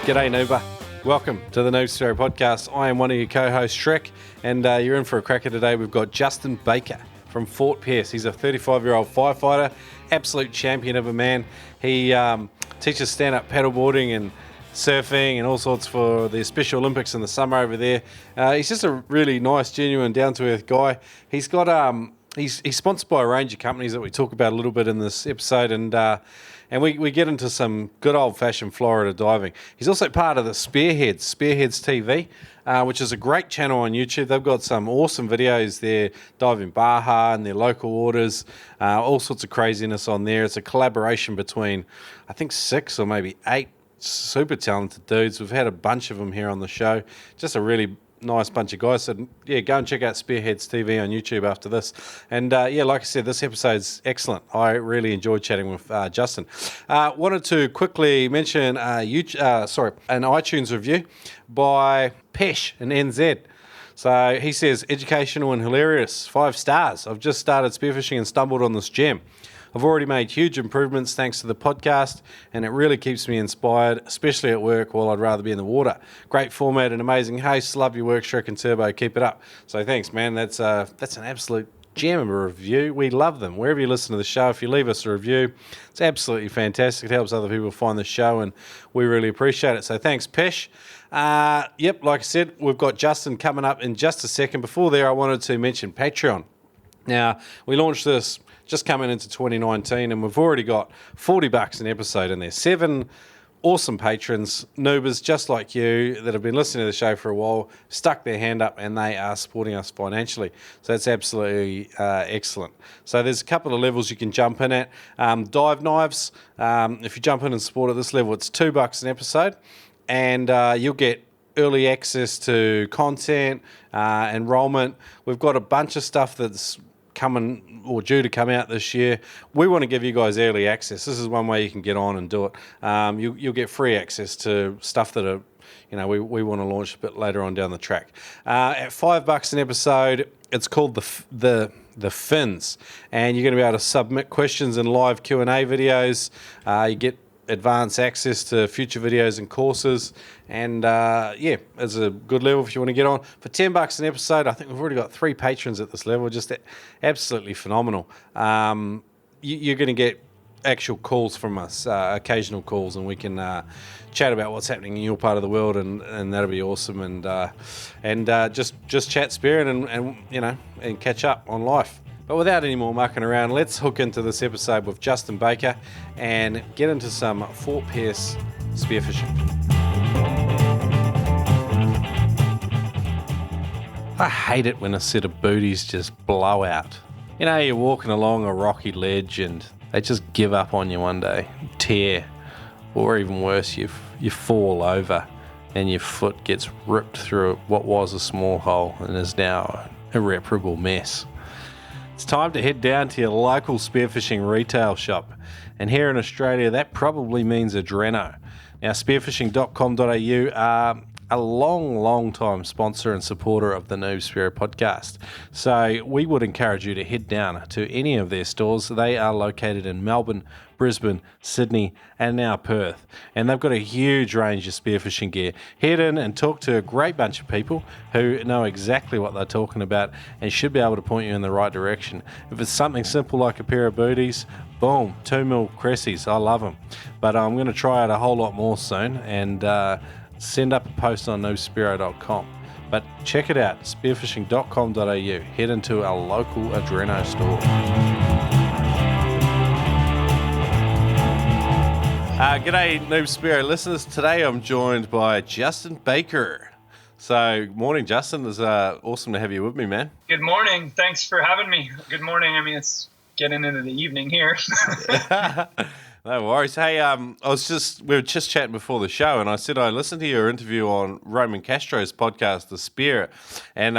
G'day, Noober. Welcome to the Noob Spearo podcast. I am one of your co-hosts, Shrek, and you're in for a cracker today. We've got Justin Baker from Fort Pierce. He's a 35-year-old firefighter, absolute champion of a man. He teaches stand-up paddleboarding and surfing and all sorts for the Special Olympics in the summer over there. He's just a really nice, genuine, down-to-earth guy. He's got he's sponsored by a range of companies that we talk about a little bit in this episode, and we get into some good old-fashioned Florida diving. He's also part of the SpearHeads TV, which is a great channel on YouTube. They've got some awesome videos there, diving Baja and their local waters, all sorts of craziness on there. It's a collaboration between, I think, 6 or maybe 8 super talented dudes. We've had a bunch of them here on the show. Just a really nice bunch of guys. So yeah, go and check out SpearHeads TV on YouTube after this. And yeah, like I said, this episode's excellent. I really enjoyed chatting with Justin. Wanted to quickly mention an iTunes review by Pesh in NZ. So he says, educational and hilarious, 5 stars. I've just started spearfishing and stumbled on this gem. I've already made huge improvements thanks to the podcast, and it really keeps me inspired, especially at work while I'd rather be in the water. Great format and amazing hosts. Love your work, Shrek and Turbo. Keep it up. So thanks, man. That's an absolute gem of a review. We love them. Wherever you listen to the show, if you leave us a review, it's absolutely fantastic. It helps other people find the show, and we really appreciate it. So thanks, Pesh. Yep, like I said, we've got Justin coming up in just a second. Before there, I wanted to mention Patreon. Now, we launched this just coming into 2019, and we've already got $40 an episode in there. 7 awesome patrons, noobers just like you, that have been listening to the show for a while, stuck their hand up, and they are supporting us financially. So that's absolutely excellent. So there's a couple of levels you can jump in at. Dive knives, if you jump in and support at this level, it's $2 an episode, and you'll get early access to content, enrollment. We've got a bunch of stuff that's coming or due to come out this year. We want to give you guys early access. This is one way you can get on and do it. You'll get free access to stuff that are, we want to launch a bit later on down the track. At $5 an episode, it's called the Fins, and you're going to be able to submit questions and live Q&A videos. You get advanced access to future videos and courses, and yeah, it's a good level if you want to get on. For $10 an episode, I think we've already got 3 patrons at this level, just absolutely phenomenal. You're going to get actual calls from us, occasional calls, and we can chat about what's happening in your part of the world, and that'll be awesome, and just chat spearing and catch up on life. But without any more mucking around, let's hook into this episode with Justin Baker and get into some Fort Pierce spearfishing. I hate it when a set of booties just blow out. You're walking along a rocky ledge and they just give up on you one day, tear, or even worse, you fall over and your foot gets ripped through what was a small hole and is now an irreparable mess. It's time to head down to your local spearfishing retail shop. And here in Australia, that probably means a Dreno. Now, spearfishing.com.au are a long time sponsor and supporter of the Noob Spearo podcast. So we would encourage you to head down to any of their stores. They are located in Melbourne, Brisbane, Sydney, and now Perth. And they've got a huge range of spearfishing gear. Head in and talk to a great bunch of people who know exactly what they're talking about and should be able to point you in the right direction. If it's something simple like a pair of booties, boom, 2mm Cressies, I love them. But I'm going to try out a whole lot more soon and send up a post on noobspearo.com. But check it out, spearfishing.com.au. Head into our local Adreno store. G'day, Noob Spearo listeners. Today I'm joined by Justin Baker. So, morning, Justin. It's awesome to have you with me, man. Good morning. Thanks for having me. Good morning. I mean, it's getting into the evening here. No worries. Hey, we were just chatting before the show, and I said I listened to your interview on Roman Castro's podcast, The Spear, and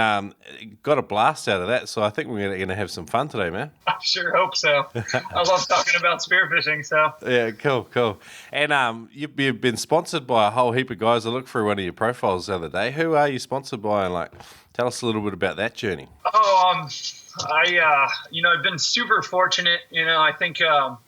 got a blast out of that. So I think we're going to have some fun today, man. I sure hope so. I love talking about spearfishing. So yeah, cool. And you've been sponsored by a whole heap of guys. I looked through one of your profiles the other day. Who are you sponsored by? And tell us a little bit about that journey. I've been super fortunate. I think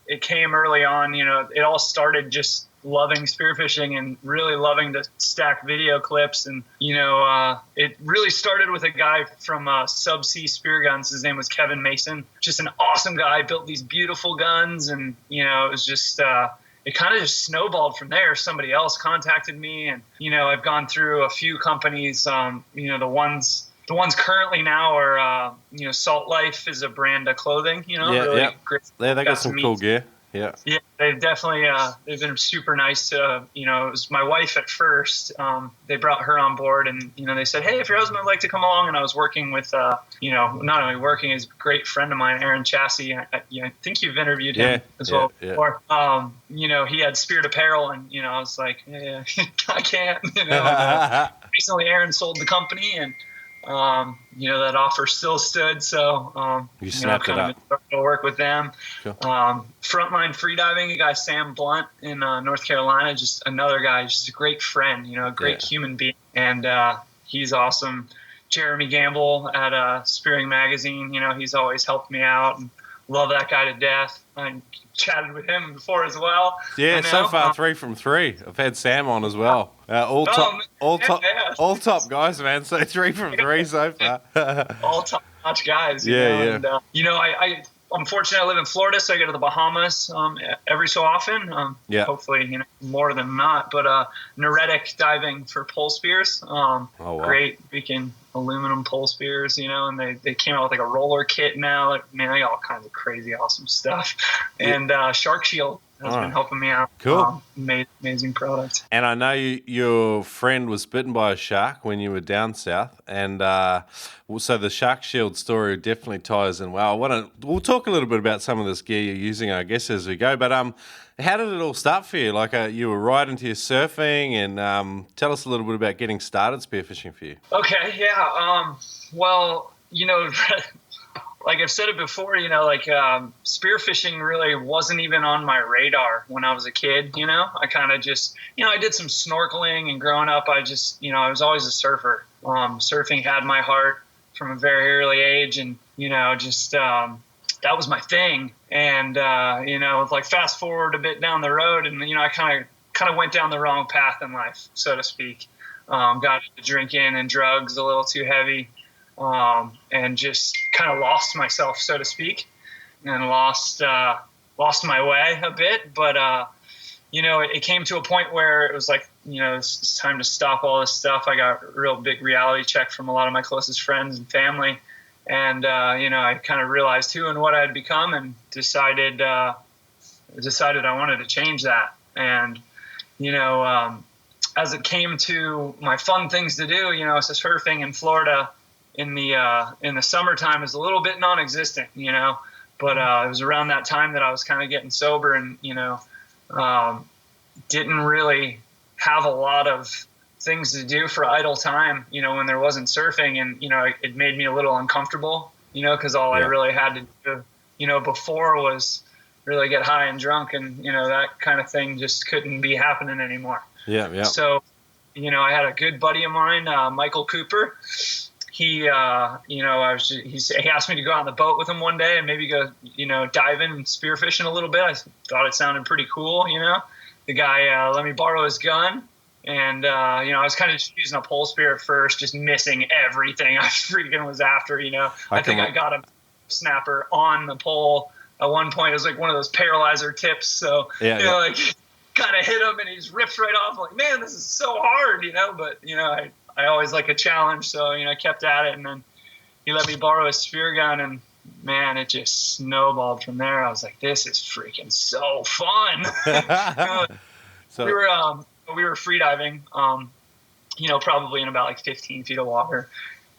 it came early on. It all started just loving spearfishing and really loving to stack video clips. And, it really started with a guy from SubSea Spearguns. His name was Kevin Mason. Just an awesome guy, built these beautiful guns. And, it was just, it kind of just snowballed from there. Somebody else contacted me, and, I've gone through a few companies. The ones currently now are, Saltlife is a brand of clothing, really great. Yeah, they got some cool gear. Yeah. Yeah, they've definitely, they've been super nice to, it was my wife at first. They brought her on board, and, they said, hey, if your husband would like to come along. And I was working with, not only working, he's a great friend of mine, Aaron Chassie. I think you've interviewed him as well before. He had Speared Apparel, and, I was like, yeah, I can't, recently Aaron sold the company, and, that offer still stood. So, you snapped it up. To work with them. Cool. Frontline Freediving, a guy, Sam Blunt in North Carolina, just another guy, just a great friend, a great human being. And he's awesome. Jeremy Gamble at Spearing Magazine, he's always helped me out, and love that guy to death. I chatted with him before as well. Yeah, so far 3 from 3. I've had Sam on as well. All top guys, man. So 3 from 3 so far. All top notch guys. Yeah. And, I unfortunately I live in Florida, so I go to the Bahamas every so often. Hopefully, more than not. But Neuretic diving for PoleSpears. Great freaking aluminum PoleSpears, and they came out with like a roller kit now. Man, they got all kinds of crazy, awesome stuff. And Sharkshield has been helping me out. Cool. Amazing product. And I know your friend was bitten by a shark when you were down south, and so the Sharkshield story definitely ties in well. We'll talk a little bit about some of this gear you're using, I guess, as we go. But how did it all start for you? Like you were right into your surfing, and tell us a little bit about getting started spearfishing for you. Okay, yeah. Well, like I've said it before, spearfishing really wasn't even on my radar when I was a kid. I kind of just, I did some snorkeling, and growing up, I was always a surfer. Surfing had my heart from a very early age, and, that was my thing. And, like fast forward a bit down the road, and, I kind of went down the wrong path in life, so to speak. Got into drinking and drugs a little too heavy. And just kind of lost myself, so to speak, and lost my way a bit. But, it came to a point where it was like, it's time to stop all this stuff. I got a real big reality check from a lot of my closest friends and family. And, I kind of realized who and what I had become, and decided I wanted to change that. And, as it came to my fun things to do, so surfing in Florida in the summertime is a little bit non-existent, but it was around that time that I was kind of getting sober, and didn't really have a lot of things to do for idle time, when there wasn't surfing, and it made me a little uncomfortable, because all I really had to do before was really get high and drunk, and that kind of thing just couldn't be happening anymore. So I had a good buddy of mine, Michael Cooper. He, he asked me to go out on the boat with him one day and maybe go, diving and spearfishing a little bit. I thought it sounded pretty cool, The guy let me borrow his gun, and I was kind of just using a pole spear at first, just missing everything I freaking was after. I think I got a snapper on the pole at one point. It was like one of those paralyzer tips, so kind of hit him, and he just rips right off. I'm like, man, this is so hard, But I always like a challenge, so I kept at it, and then he let me borrow his Speargun, and man, it just snowballed from there. I was like, this is freaking so fun. So we were freediving, probably in about like 15 feet of water,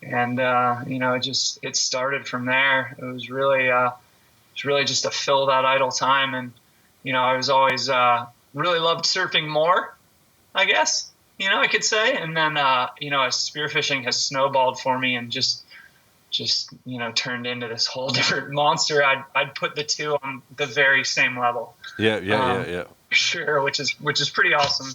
and it started from there. It was really just to fill that idle time, and I was always really loved surfing more, I guess. I could say. And then, as spearfishing has snowballed for me and just turned into this whole different monster, I'd put the two on the very same level. Yeah. Sure. Which is pretty awesome.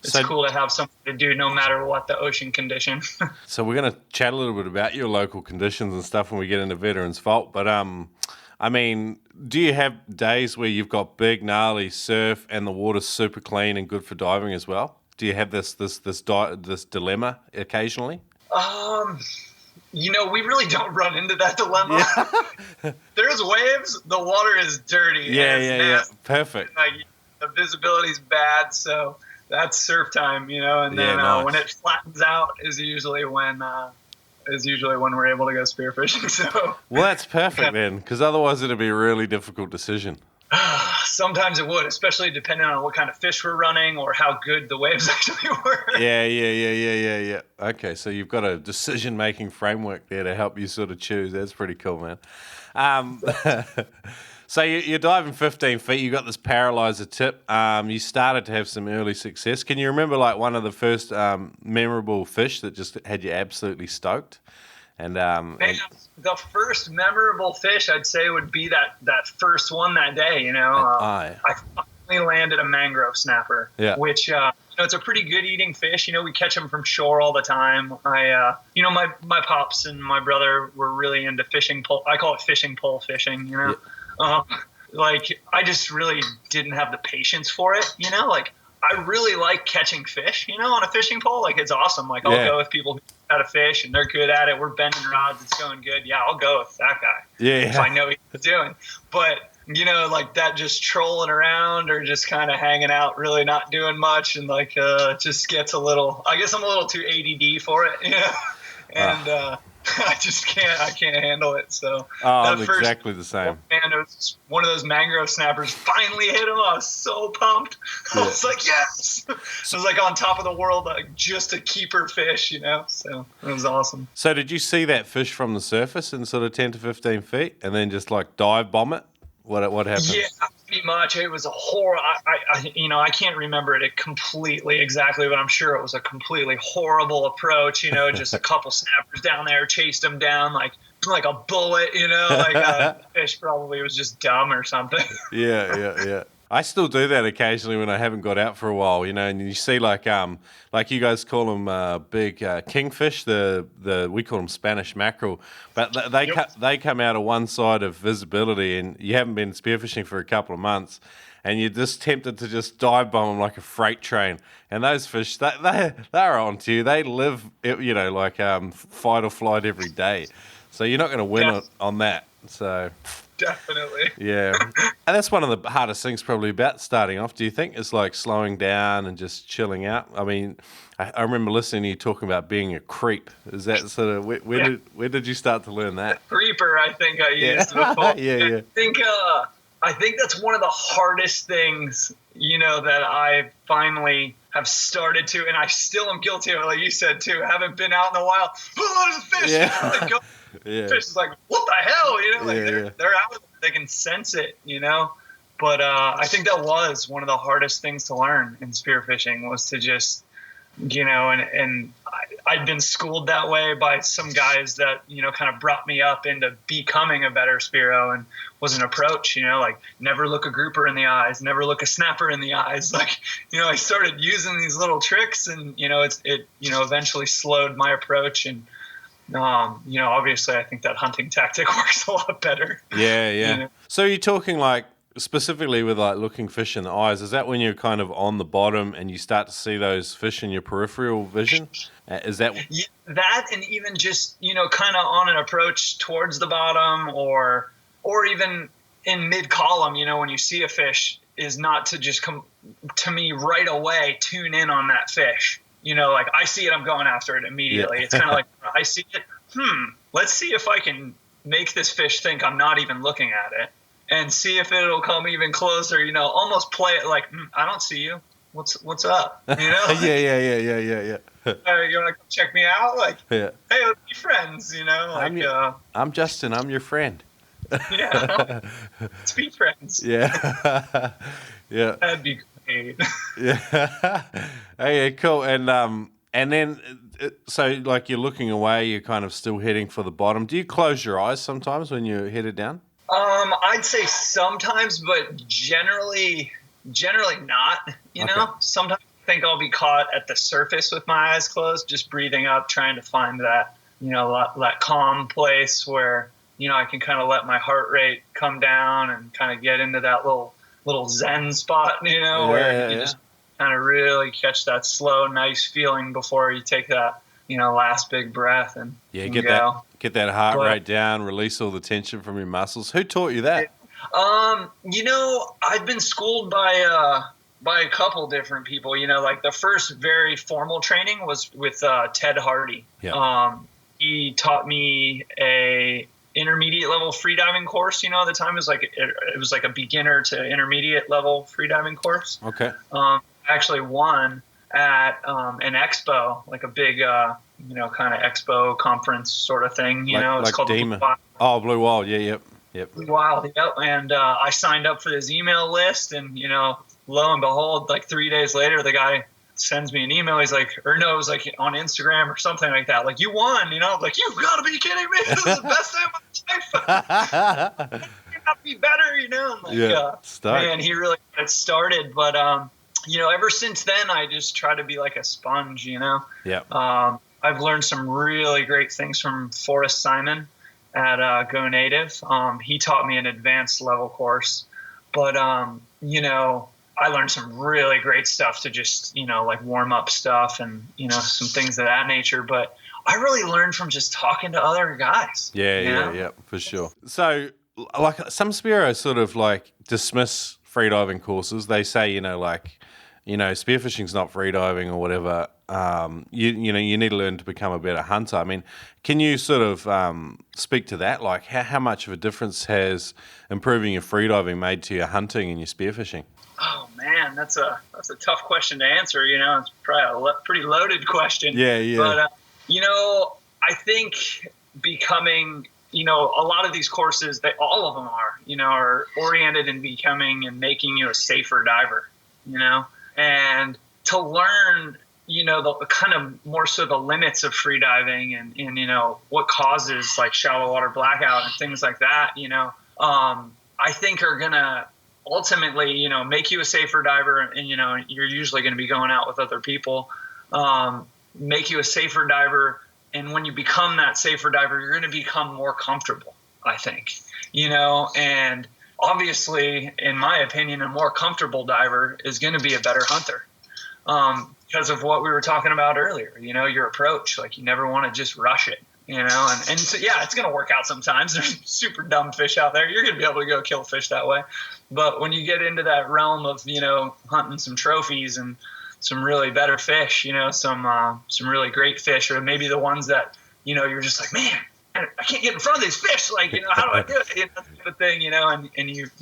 It's cool to have something to do no matter what the ocean condition. So we're going to chat a little bit about your local conditions and stuff when we get into Veterans Vault. But, I I mean, do you have days where you've got big, gnarly surf and the water's super clean and good for diving as well? Do you have this dilemma occasionally? We really don't run into that dilemma. Yeah. There's waves, the water is dirty. Yeah. Perfect. Like, the visibility's bad, so that's surf time, and then nice. When it flattens out is usually when we're able to go spearfishing. So well, that's perfect then, because otherwise it'd be a really difficult decision. Sometimes it would, especially depending on what kind of fish we're running or how good the waves actually were. Yeah. Okay, so you've got a decision-making framework there to help you sort of choose. That's pretty cool, man. So you're diving 15 feet. You got this paralyzer tip. You started to have some early success. Can you remember like one of the first memorable fish that just had you absolutely stoked? And the first memorable fish I'd say would be that first one that day. I finally landed a mangrove snapper, which it's a pretty good eating fish. We catch them from shore all the time. My pops and my brother were really into fishing pole. I call it fishing pole fishing. I just really didn't have the patience for it. I really like catching fish, on a fishing pole. Like, it's awesome. Like, I'll go with people who know how to fish and they're good at it. We're bending rods. It's going good. Yeah, I'll go with that guy. If I know what he's doing. But, that just trolling around or just kind of hanging out, really not doing much. And it just gets I guess I'm a little too ADD for it, And, I can't handle it. So I'm exactly the same. And it was one of those mangrove snappers finally hit him. I was so pumped. I was like, yes. So it was like on top of the world, like just a keeper fish, So it was awesome. So did you see that fish from the surface in sort of 10 to 15 feet and then just like dive bomb it? What happened? Yeah, pretty much. It was a horror. I can't remember it completely exactly, but I'm sure it was a completely horrible approach. Just a couple snappers down there chased him down like a bullet. The fish probably was just dumb or something. Yeah. I still do that occasionally when I haven't got out for a while, and you see like you guys call them big kingfish, we call them Spanish mackerel, but they come out of one side of visibility, and you haven't been spearfishing for a couple of months, and you're just tempted to just dive bomb them like a freight train. And those fish, they're on to you. They live, fight or flight every day, so you're not going to win on that. So. Definitely. Yeah. And that's one of the hardest things probably about starting off, do you think? Is like slowing down and just chilling out. I mean, I remember listening to you talking about being a creep. Is that sort of, where did you start to learn that? Creeper, I think I used before. Yeah. I think that's one of the hardest things, that I finally have started to, and I still am guilty of it, like you said too. Haven't been out in a while. Oh, there's a fish. Yeah. Yeah. Fish is like, what the hell? They're out. They can sense it, But I think that was one of the hardest things to learn in spearfishing was to just, and I'd been schooled that way by some guys that, kind of brought me up into becoming a better Spearo, and was an approach, never look a grouper in the eyes, never look a snapper in the eyes. I started using these little tricks, and, it eventually slowed my approach. And, obviously I think that hunting tactic works a lot better. Yeah. So you're talking like specifically with like looking fish in the eyes, is that when you're kind of on the bottom and you start to see those fish in your peripheral vision? Is that that, and even just, kind of on an approach towards the bottom or even in mid column, when you see a fish, is not to just come to me right away, tune in on that fish. I see it, I'm going after it immediately. Yeah. It's kind of like, I see it. Let's see if I can make this fish think I'm not even looking at it, and see if it'll come even closer. Almost play it like, I don't see you. What's up? Yeah. You want to come check me out? Hey, let's be friends. I'm Justin. I'm your friend. Yeah. Let's be friends. Yeah. Yeah. That'd be great. Yeah. Hey, cool. And then, so like you're looking away, you're kind of still heading for the bottom. Do you close your eyes sometimes when you're headed down? I'd say sometimes, but generally not. Okay. Sometimes I think I'll be caught at the surface with my eyes closed, just breathing up, trying to find that, that calm place where I can kind of let my heart rate come down and kind of get into that little zen spot, where you can just kind of really catch that slow, nice feeling before you take that, last big breath and get that heart rate down, release all the tension from your muscles. Who taught you that? I've been schooled by a couple different people. Like the first very formal training was with Ted Hardy. Yeah. He taught me a intermediate level freediving course. At the time it was like a beginner to intermediate level freediving course. Okay. Actually won at an expo, like a big kind of expo conference sort of thing. It's called Demon. Blue Wild. Oh, Blue Wild. Yeah. Yep. Blue Wild. Yep. And I signed up for his email list, and lo and behold, like 3 days later, the guy sends me an email. He's like, or no, it was like on Instagram or something like that. Like, you won, I'm like, you've got to be kidding me. This is the best day of my life. Cannot be better, I'm like, man, he really got it started. But, ever since then, I just try to be like a sponge, Yeah. I've learned some really great things from Forrest Simon at Go Native. He taught me an advanced level course, but, I learned some really great stuff to just, like warm up stuff and, some things of that nature. But I really learned from just talking to other guys. Yeah, for sure. So, like some Spearos sort of like dismiss freediving courses. They say, spearfishing's not freediving or whatever. You need to learn to become a better hunter. I mean, can you sort of speak to that? Like how much of a difference has improving your freediving made to your hunting and your spearfishing? Oh man, that's a tough question to answer. It's probably a pretty loaded question. Yeah. But I think becoming, a lot of these courses, all of them are oriented in becoming and making you a safer diver. And to learn, the kind of more so the limits of freediving and what causes like shallow water blackout and things like that. I think are gonna ultimately, make you a safer diver, and you're usually going to be going out with other people, make you a safer diver. And when you become that safer diver, you're going to become more comfortable, I think, and obviously, in my opinion, a more comfortable diver is going to be a better hunter, because of what we were talking about earlier, your approach. Like, you never want to just rush it. And so, yeah, it's going to work out sometimes. There's super dumb fish out there. You're going to be able to go kill fish that way. But when you get into that realm of, hunting some trophies and some really better fish, some really great fish, or maybe the ones that, you're just like, man, I can't get in front of these fish. Like, how do I do it? That's the thing, and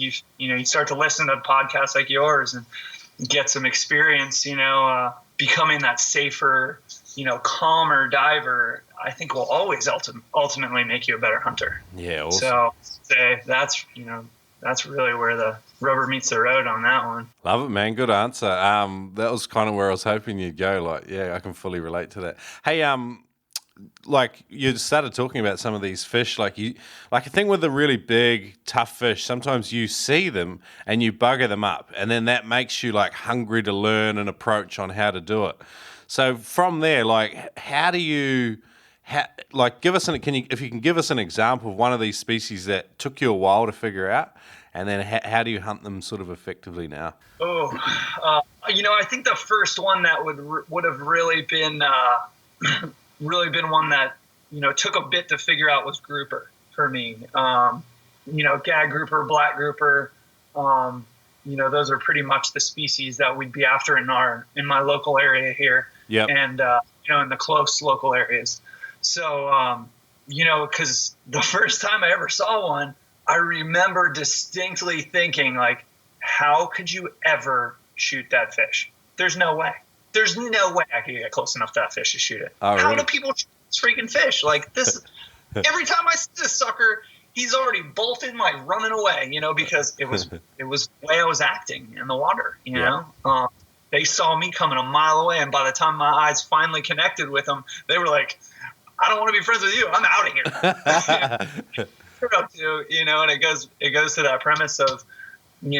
you start to listen to podcasts like yours and get some experience, becoming that safer, calmer diver, I think will always ultimately make you a better hunter. Yeah. Awesome. So that's really where the rubber meets the road on that one. Love it, man. Good answer. That was kind of where I was hoping you'd go. Like, yeah, I can fully relate to that. Hey, like you started talking about some of these fish, like I think with the really big, tough fish, sometimes you see them and you bugger them up, and then that makes you like hungry to learn an approach on how to do it. So from there, like, how do you, give us if you can give us an example of one of these species that took you a while to figure out, and then how do you hunt them sort of effectively now? I think the first one that would have really been one that, took a bit to figure out was grouper for me. Gag grouper, black grouper, those are pretty much the species that we'd be after in my local area here. Yep. And, in the close local areas. So, because the first time I ever saw one, I remember distinctly thinking, like, how could you ever shoot that fish? There's no way. There's no way I could get close enough to that fish to shoot it. Oh, how really? do people shoot this freaking fish? Like, this, every time I see this sucker, he's already bolting, like running away, because it was the way I was acting in the water, know. They saw me coming a mile away, and by the time my eyes finally connected with them, they were like, I don't want to be friends with you. I'm out of here. Up to, and it goes to that premise of,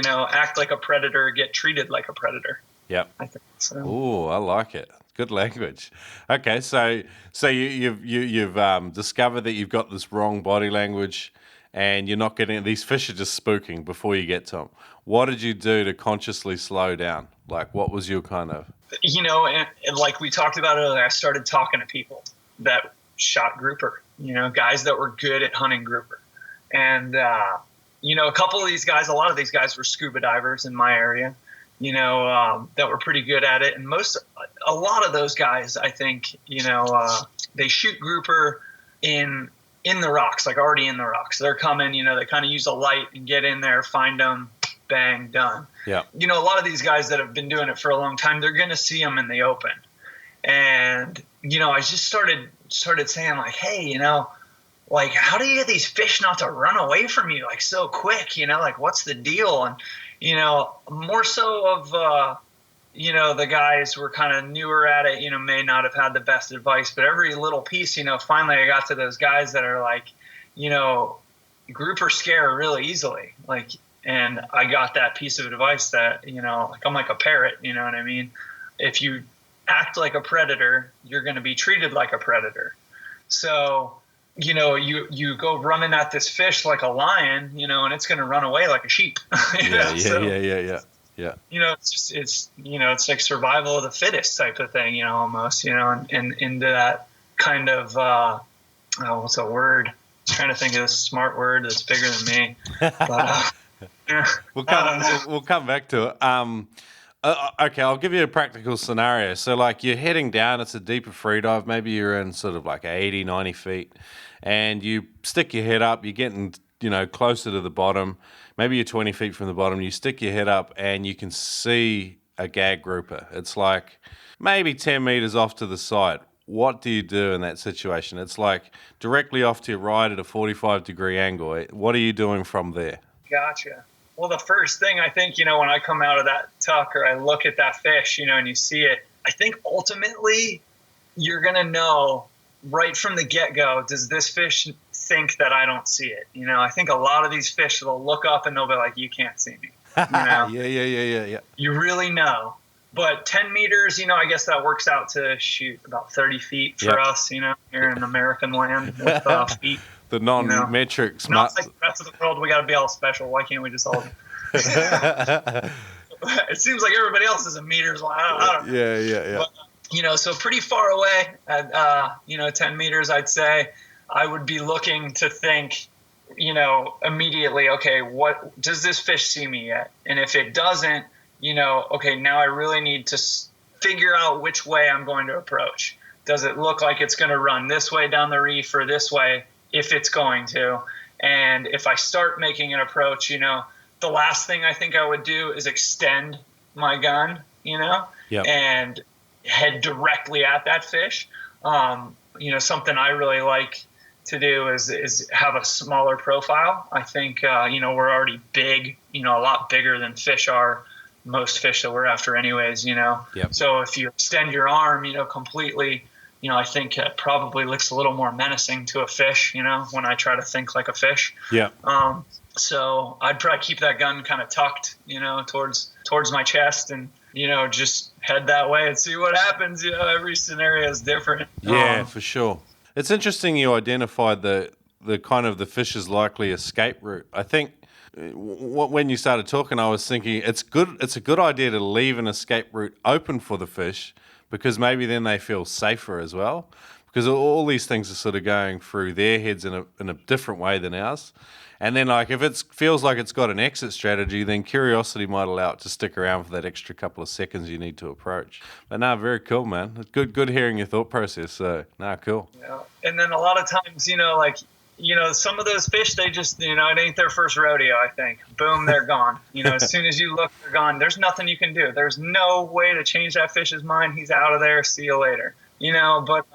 act like a predator, get treated like a predator. Yep. I think so. Ooh, I like it. Good language. Okay, so you've discovered that you've got this wrong body language, and you're not getting these fish are just spooking before you get to them. What did you do to consciously slow down? Like, what was your kind of? And like we talked about earlier, I started talking to people that shot grouper. Guys that were good at hunting grouper, and a lot of these guys were scuba divers in my area. That were pretty good at it. And a lot of those guys, I think, they shoot grouper in the rocks, like already in the rocks. They're coming, they kind of use a light and get in there, find them, bang, done. Yeah. A lot of these guys that have been doing it for a long time, they're going to see them in the open. And, I just started saying like, hey, like, how do you get these fish not to run away from you like so quick? Like, what's the deal? And, more so of, the guys were kind of newer at it, may not have had the best advice, but every little piece, finally I got to those guys that are like, grouper scare really easily. Like, and I got that piece of advice that, like I'm like a parrot, you know what I mean? If you act like a predator, you're going to be treated like a predator. So, you go running at this fish like a lion, and it's going to run away like a sheep. Yeah. It's like survival of the fittest type of thing, almost, and into that kind of, what's a word? I'm trying to think of this smart word that's bigger than me. But, We'll come back to it. Okay, I'll give you a practical scenario. So, like, you're heading down, it's a deeper free dive. Maybe you're in sort of like 80, 90 feet, and you stick your head up. You're getting, closer to the bottom. Maybe you're 20 feet from the bottom. You stick your head up, and you can see a gag grouper. It's like maybe 10 meters off to the side. What do you do in that situation? It's like directly off to your right at a 45-degree angle. What are you doing from there? Gotcha. Well, the first thing I think, when I come out of that tuck or I look at that fish, and you see it, I think ultimately you're going to know right from the get-go, does this fish think that I don't see it? I think a lot of these fish, they'll look up and they'll be like, you can't see me. Yeah. You really know. But 10 meters, I guess that works out to shoot about 30 feet for us, here in American land with feet. The non-metric smart. Not like the rest of the world, we got to be all special. Why can't we just all? It seems like everybody else is in meters. Well, I don't know. Yeah. But, so pretty far away at 10 meters, I'd say I would be looking to think, immediately, okay, what does this fish see me yet? And if it doesn't, okay, now I really need to figure out which way I'm going to approach. Does it look like it's going to run this way down the reef or this way? If it's going to. And if I start making an approach, the last thing I think I would do is extend my gun, and head directly at that fish. Something I really like to do is have a smaller profile. I think, we're already big, a lot bigger than fish are, most fish that we're after anyways, Yep. So if you extend your arm, completely, I think it probably looks a little more menacing to a fish, when I try to think like a fish. Yeah. So I'd probably keep that gun kind of tucked, towards my chest and, just head that way and see what happens. Every scenario is different. Yeah, for sure. It's interesting you identified the kind of the fish's likely escape route. I think when you started talking, I was thinking it's a good idea to leave an escape route open for the fish, because maybe then they feel safer as well, because all these things are sort of going through their heads in a different way than ours. And then, like, if it feels like it's got an exit strategy, then curiosity might allow it to stick around for that extra couple of seconds you need to approach. But no, very cool, man. It's good hearing your thought process. So, no, cool. Yeah. And then a lot of times, some of those fish, they just, it ain't their first rodeo, I think. Boom, they're gone. As soon as you look, they're gone. There's nothing you can do. There's no way to change that fish's mind. He's out of there. See you later. But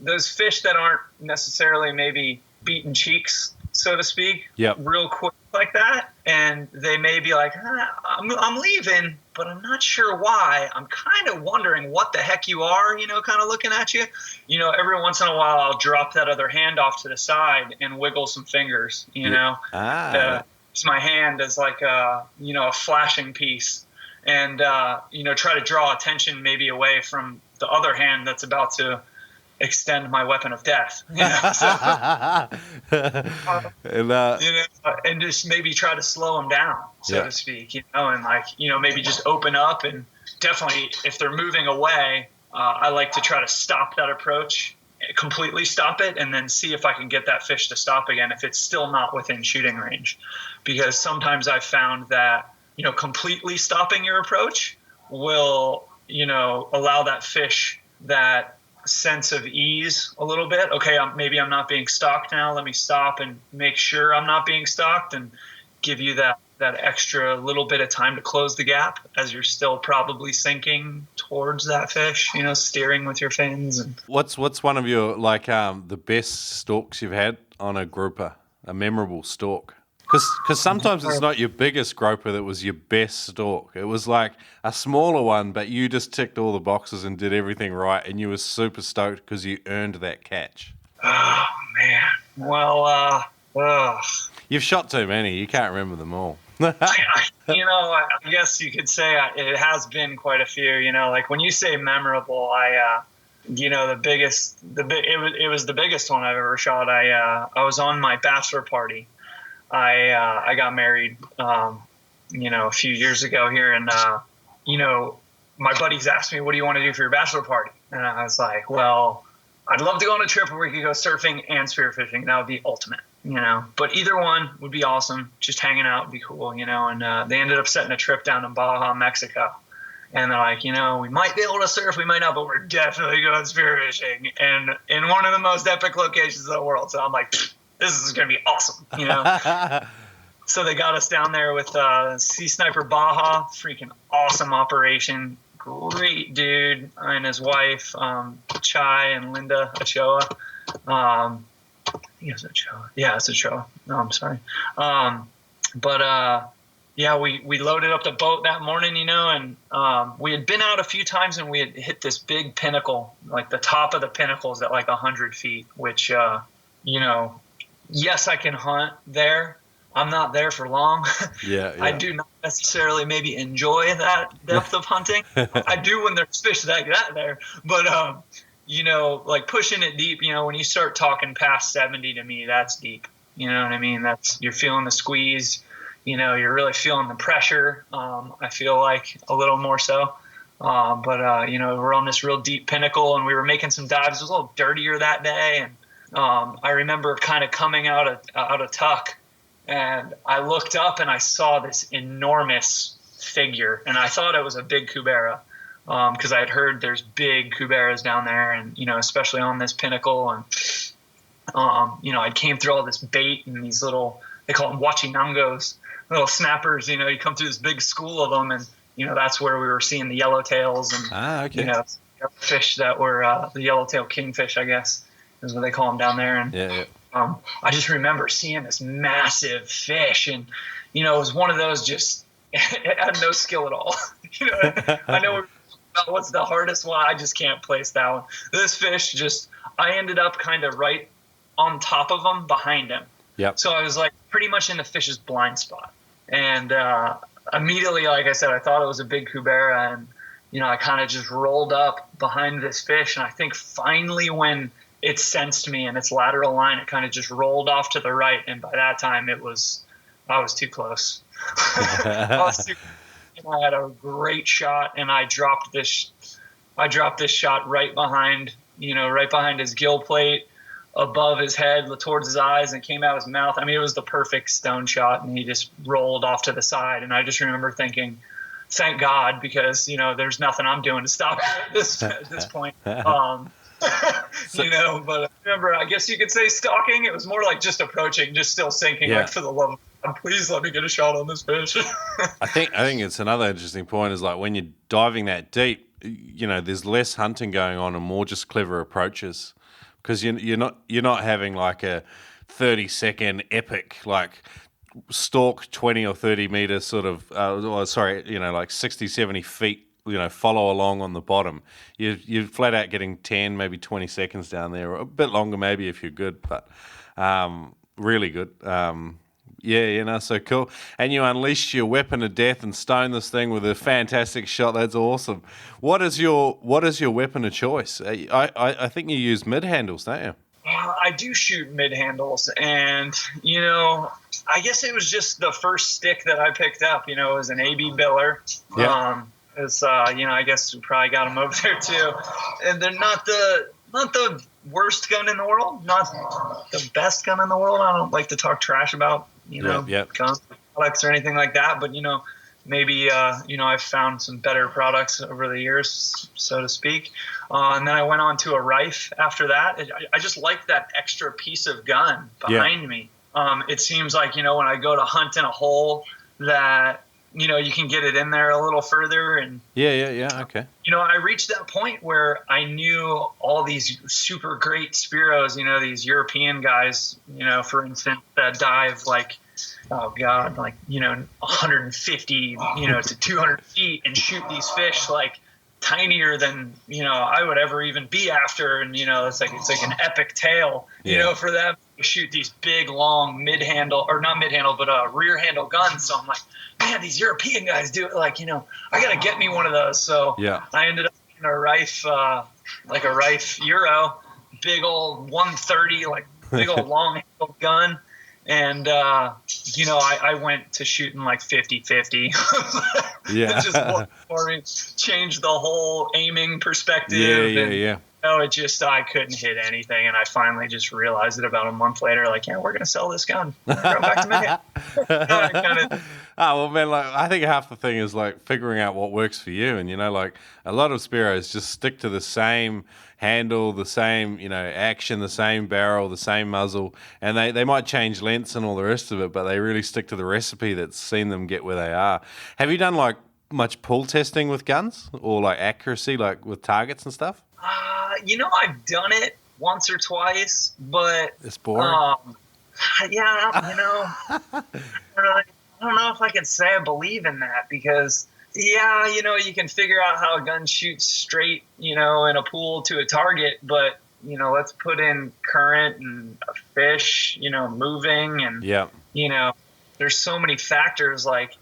those fish that aren't necessarily maybe beaten cheeks, so to speak, real quick like that, and they may be like, I'm leaving, but I'm not sure why. I'm kind of wondering what the heck you are, kind of looking at you. Every once in a while I'll drop that other hand off to the side and wiggle some fingers, use my hand as like a flashing piece, and try to draw attention maybe away from the other hand that's about to extend my weapon of death, and just maybe try to slow them down, so to speak, and like, maybe just open up, and definitely if they're moving away, I like to try to stop that approach, completely stop it, and then see if I can get that fish to stop again if it's still not within shooting range. Because sometimes I've found that, completely stopping your approach will, allow that fish that sense of ease a little bit. Okay, maybe I'm not being stalked now. Let me stop and make sure I'm not being stalked, and give you that extra little bit of time to close the gap as you're still probably sinking towards that fish, steering with your fins. And what's one of your the best stalks you've had on a grouper, a memorable stalk? Because sometimes it's not your biggest groper that was your best stalk. It was like a smaller one, but you just ticked all the boxes and did everything right, and you were super stoked because you earned that catch. Oh, man. Well, you've shot too many. You can't remember them all. I guess you could say it has been quite a few. Like when you say memorable, it was the biggest one I've ever shot. I was on my bachelor party. I got married, a few years ago here, and my buddies asked me, "What do you want to do for your bachelor party?" And I was like, "Well, I'd love to go on a trip where we could go surfing and spearfishing. That would be ultimate, But either one would be awesome. Just hanging out would be cool, And they ended up setting a trip down in Baja, Mexico. And they're like, we might be able to surf, we might not, but we're definitely going spearfishing, and in one of the most epic locations in the world. So I'm like, this is going to be awesome, So they got us down there with Sea Sniper Baja. Freaking awesome operation. Great dude and his wife, Chai and Linda Ochoa. Yes, Ochoa. Yeah, it's Ochoa. No, I'm sorry. We loaded up the boat that morning, and we had been out a few times, and we had hit this big pinnacle. Like the top of the pinnacle is at like 100 feet, which, yes, I can hunt there. I'm not there for long. Yeah. I do not necessarily maybe enjoy that depth of hunting. I do when there's fish like that there. But, like pushing it deep, when you start talking past 70 to me, that's deep. You know what I mean? You're feeling the squeeze. You're really feeling the pressure. I feel like a little more so. We're on this real deep pinnacle, and we were making some dives. It was a little dirtier that day, and I remember kind of coming out of tuck, and I looked up and I saw this enormous figure, and I thought it was a big cubera, because I had heard there's big cuberas down there, and especially on this pinnacle, and I came through all this bait and these little, they call them wachinangos, little snappers. You come through this big school of them, and that's where we were seeing the yellowtails and fish that were the yellowtail kingfish, I guess is what they call them down there. And I just remember seeing this massive fish, and it was one of those, just it had no skill at all. I know what's the hardest one. I just can't place that one. This fish, I ended up kind of right on top of him, behind him. Yep. So I was like pretty much in the fish's blind spot, and immediately, like I said, I thought it was a big cubera, and I kind of just rolled up behind this fish, and I think finally when it sensed me in its lateral line, it kind of just rolled off to the right, and by that time I was too close. I had a great shot, and I dropped this shot right behind his gill plate, above his head, towards his eyes, and came out his mouth. I mean, it was the perfect stone shot, and he just rolled off to the side. And I just remember thinking, thank God, because there's nothing I'm doing to stop it at this point. But I remember, I guess you could say stalking. It was more like just approaching, just still sinking, like, for the love of God, please let me get a shot on this fish. I think it's another interesting point is, like, when you're diving that deep, there's less hunting going on and more just clever approaches, because you're not having like a 30-second epic, like, stalk 20 or 30 meters sort of like 60, 70 feet, follow along on the bottom. You're flat out getting 10, maybe 20 seconds down there, or a bit longer maybe if you're good, but really good. Yeah, so cool. And you unleashed your weapon of death and stoned this thing with a fantastic shot. That's awesome. What is your weapon of choice? I think you use mid handles, don't you? I do shoot mid handles, and I guess it was just the first stick that I picked up. It was an AB Biller. Yeah. I guess we probably got them over there too, and they're not the worst gun in the world, not the best gun in the world. I don't like to talk trash about guns products or anything like that, but maybe I've found some better products over the years, so to speak. And then I went on to a Rife after that. I just like that extra piece of gun behind me. It seems like when I go to hunt in a hole that you can get it in there a little further. And okay. I reached that point where I knew all these super great Spearos, these European guys, for instance, that dive like 150 to 200 feet and shoot these fish like tinier than I would ever even be after. And it's like an epic tale for them to shoot these big long rear handle guns. So I'm like, man, these European guys do it. Like, I gotta get me one of those. So I ended up in a Rife Euro, big old 130, like big old long handle gun. And, I went to shooting like 50-50. It just worked for me. Changed the whole aiming perspective. I couldn't hit anything. And I finally just realized it about a month later, like, we're going to sell this gun. We're going back to mid. Well, man, like, I think half the thing is like figuring out what works for you. And, like a lot of Spearos just stick to the same handle, the same, action, the same barrel, the same muzzle. And they might change lengths and all the rest of it, but they really stick to the recipe that's seen them get where they are. Have you done like much pull testing with guns or like accuracy, like with targets and stuff? I've done it once or twice, but it's boring. I don't know if I can say I believe in that because, you can figure out how a gun shoots straight, in a pool to a target, but, let's put in current and a fish, moving and, there's so many factors like,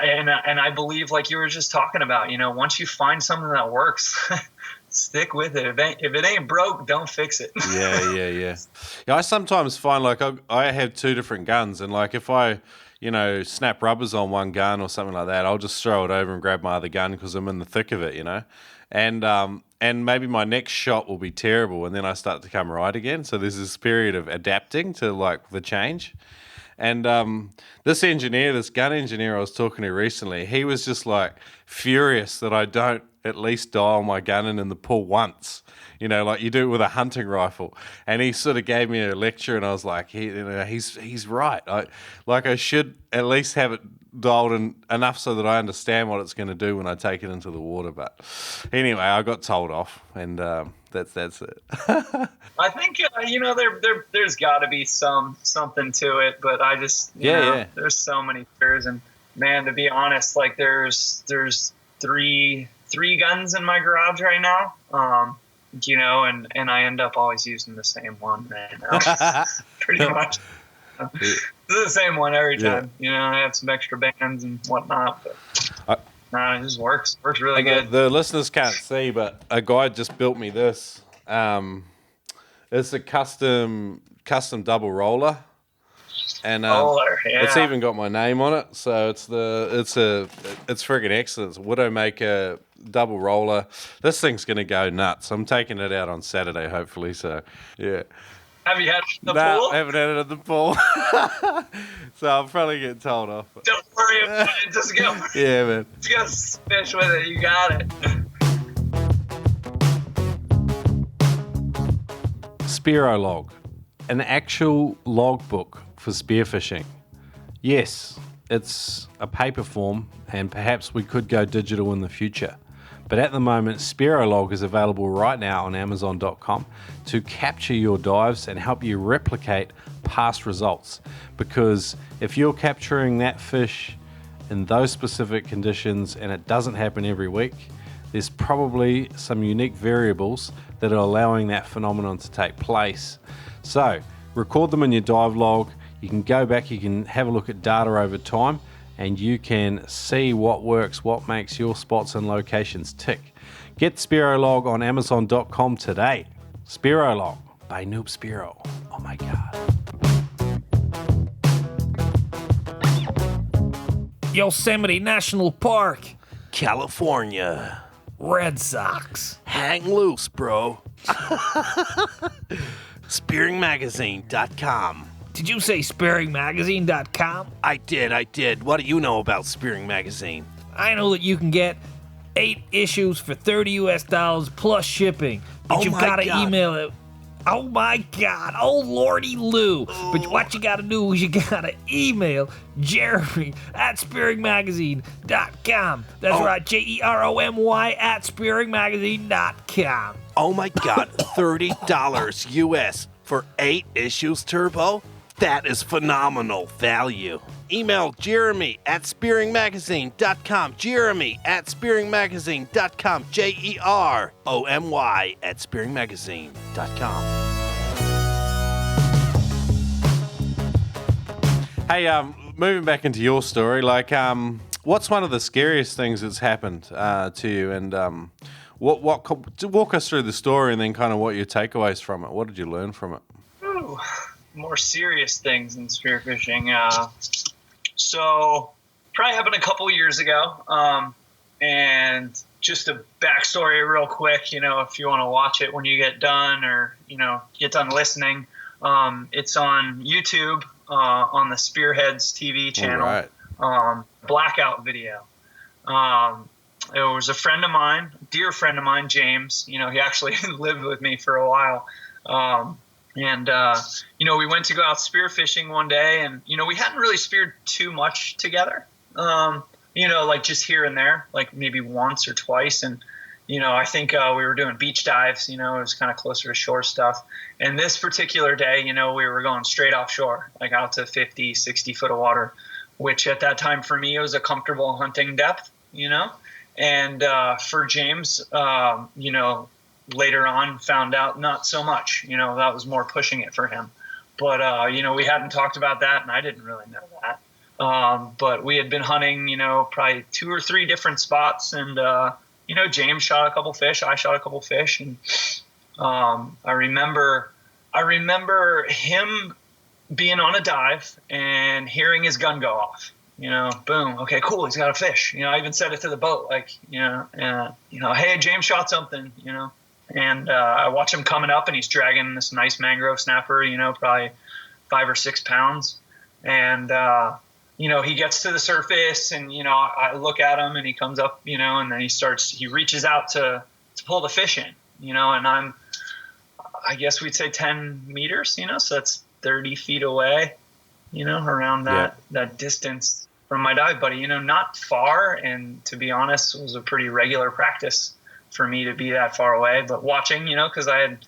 and I believe like you were just talking about, once you find something that works, stick with it. If it ain't broke, don't fix it. Yeah. I sometimes find like I have two different guns, and like if I, snap rubbers on one gun or something like that, I'll just throw it over and grab my other gun because I'm in the thick of it, and maybe my next shot will be terrible, and then I start to come right again. So there's this period of adapting to like the change. And this gun engineer I was talking to recently, he was just like furious that I don't at least dial my gun in the pool once, like you do it with a hunting rifle. And he sort of gave me a lecture, and I was like, he's right. I should at least have it dialed in enough so that I understand what it's going to do when I take it into the water. But anyway, I got told off, and that's it. I think there's got to be something to it, but I just there's so many fears, and man, to be honest, like there's three guns in my garage right now, and I end up always using the same one right now. Pretty much. This is the same one every time. I have some extra bands and whatnot, but it just works really good. The listeners can't see, but a guy just built me this. It's a custom double roller, and it's even got my name on it. So it's friggin' excellent. It's Widowmaker double roller. This thing's gonna go nuts. I'm taking it out on Saturday, hopefully. So yeah. Have you had it in the pool? No, I haven't had it at the pool. So I'll probably get told off. Don't worry about it. Just go. Yeah, man. Just fish with it. You got it. Spearo log, an actual logbook for spearfishing. Yes, it's a paper form, and perhaps we could go digital in the future. But at the moment, Spearo log is available right now on Amazon.com to capture your dives and help you replicate past results. Because if you're capturing that fish in those specific conditions and it doesn't happen every week, there's probably some unique variables that are allowing that phenomenon to take place. So record them in your dive log. You can go back, you can have a look at data over time, and you can see what works, what makes your spots and locations tick. Get Spearo Log on Amazon.com today. Spearo Log by Noob Spearo. Oh my God. Yosemite National Park. California. Red Sox. Hang loose, bro. SpearingMagazine.com. Did you say SpearingMagazine.com? I did. What do you know about Spearing Magazine? I know that you can get 8 issues for $30 plus shipping. But you've got to email it. Oh my God. Oh Lordy Lou. But what you got to do is you got to email Jeremy at SpearingMagazine.com. That's right. Jeromy at SpearingMagazine.com. Oh my God. $30 US for 8 issues, Turbo? That is phenomenal value. Email Jeremy at SpearingMagazine.com. Jeremy at SpearingMagazine.com. Jeromy at SpearingMagazine.com. Hey, moving back into your story, like, what's one of the scariest things that's happened to you, and walk us through the story, and then kind of what your takeaways from it. What did you learn from it? Ooh, more serious things in spearfishing. So probably happened a couple years ago. And just a backstory real quick, if you want to watch it when you get done, or, get done listening, it's on YouTube, on the SpearHeads TV channel. Right. Blackout video. It was a friend of mine, dear friend of mine, James. He actually lived with me for a while. And we went to go out spearfishing one day, and, we hadn't really speared too much together, like just here and there, like maybe once or twice. And, I think we were doing beach dives, it was kind of closer to shore stuff. And this particular day, we were going straight offshore, like out to 50, 60 foot of water, which at that time for me was a comfortable hunting depth, And for James, later on found out not so much, that was more pushing it for him. But, we hadn't talked about that, and I didn't really know that. But we had been hunting, probably 2 or 3 different spots, and, James shot a couple fish, I shot a couple fish. And I remember him being on a dive and hearing his gun go off. Boom. Okay, cool. He's got a fish. I even said it to the boat, like, hey, James shot something, And I watch him coming up, and he's dragging this nice mangrove snapper, probably 5 or 6 pounds. And, he gets to the surface, and, I look at him, and he comes up, and then he reaches out to pull the fish in, and I guess we'd say 10 meters, so that's 30 feet away, around that distance from my dive buddy, not far. And to be honest, it was a pretty regular practice for me to be that far away, but watching, because I had,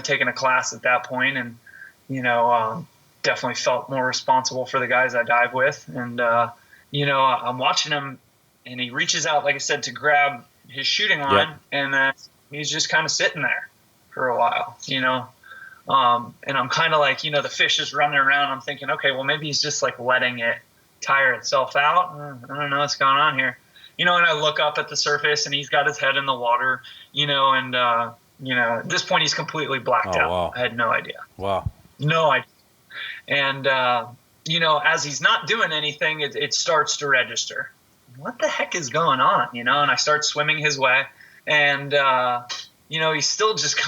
taken a class at that point, and, definitely felt more responsible for the guys I dive with. And, I'm watching him, and he reaches out, like I said, to grab his shooting line, and he's just kind of sitting there for a while, and I'm kind of like, the fish is running around. I'm thinking, okay, well, maybe he's just like letting it tire itself out. I don't know what's going on here. And I look up at the surface, and he's got his head in the water, and, at this point he's completely blacked out. Wow. I had no idea. Wow. No idea. And, as he's not doing anything, it starts to register. What the heck is going on? And I start swimming his way, and, he's still just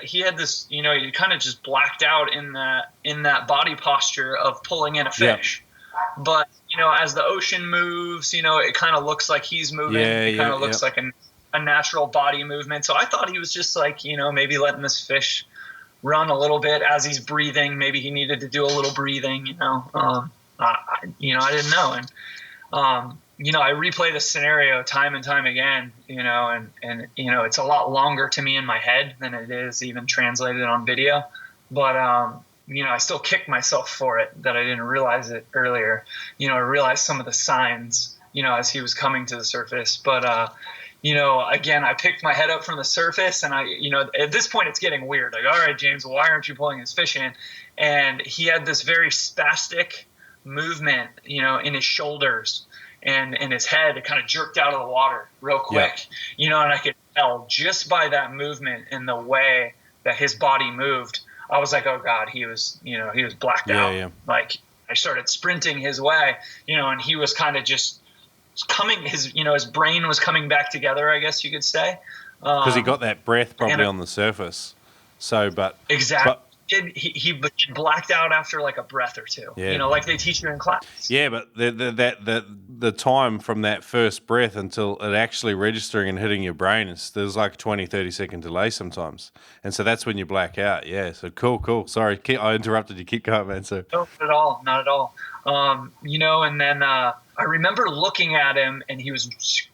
he had this, he kind of just blacked out in that body posture of pulling in a fish. Yeah. But, as the ocean moves, it kind of looks like he's moving. It kind of looks like a natural body movement. So I thought he was just like, maybe letting this fish run a little bit as he's breathing. Maybe he needed to do a little breathing, I didn't know. And, I replay the scenario time and time again, and it's a lot longer to me in my head than it is even translated on video. But, I still kick myself for it that I didn't realize it earlier. I realized some of the signs, as he was coming to the surface. But, again, I picked my head up from the surface, and at this point it's getting weird. Like, all right, James, why aren't you pulling this fish in? And he had this very spastic movement, in his shoulders and his head. It kind of jerked out of the water real quick, and I could tell just by that movement and the way that his body moved. I was like, oh God, he was blacked out. Yeah. Like, I started sprinting his way, and he was kind of just coming, his brain was coming back together, I guess you could say. Because he got that breath probably on the surface. So, exactly. He blacked out after like a breath or two, like they teach you in class. Yeah, but the time from that first breath until it actually registering and hitting your brain, there's like a 20, 30-second delay sometimes. And so that's when you black out. Yeah, so cool. Sorry, I interrupted you. Keep going, man. So. No, not at all. And then I remember looking at him, and he was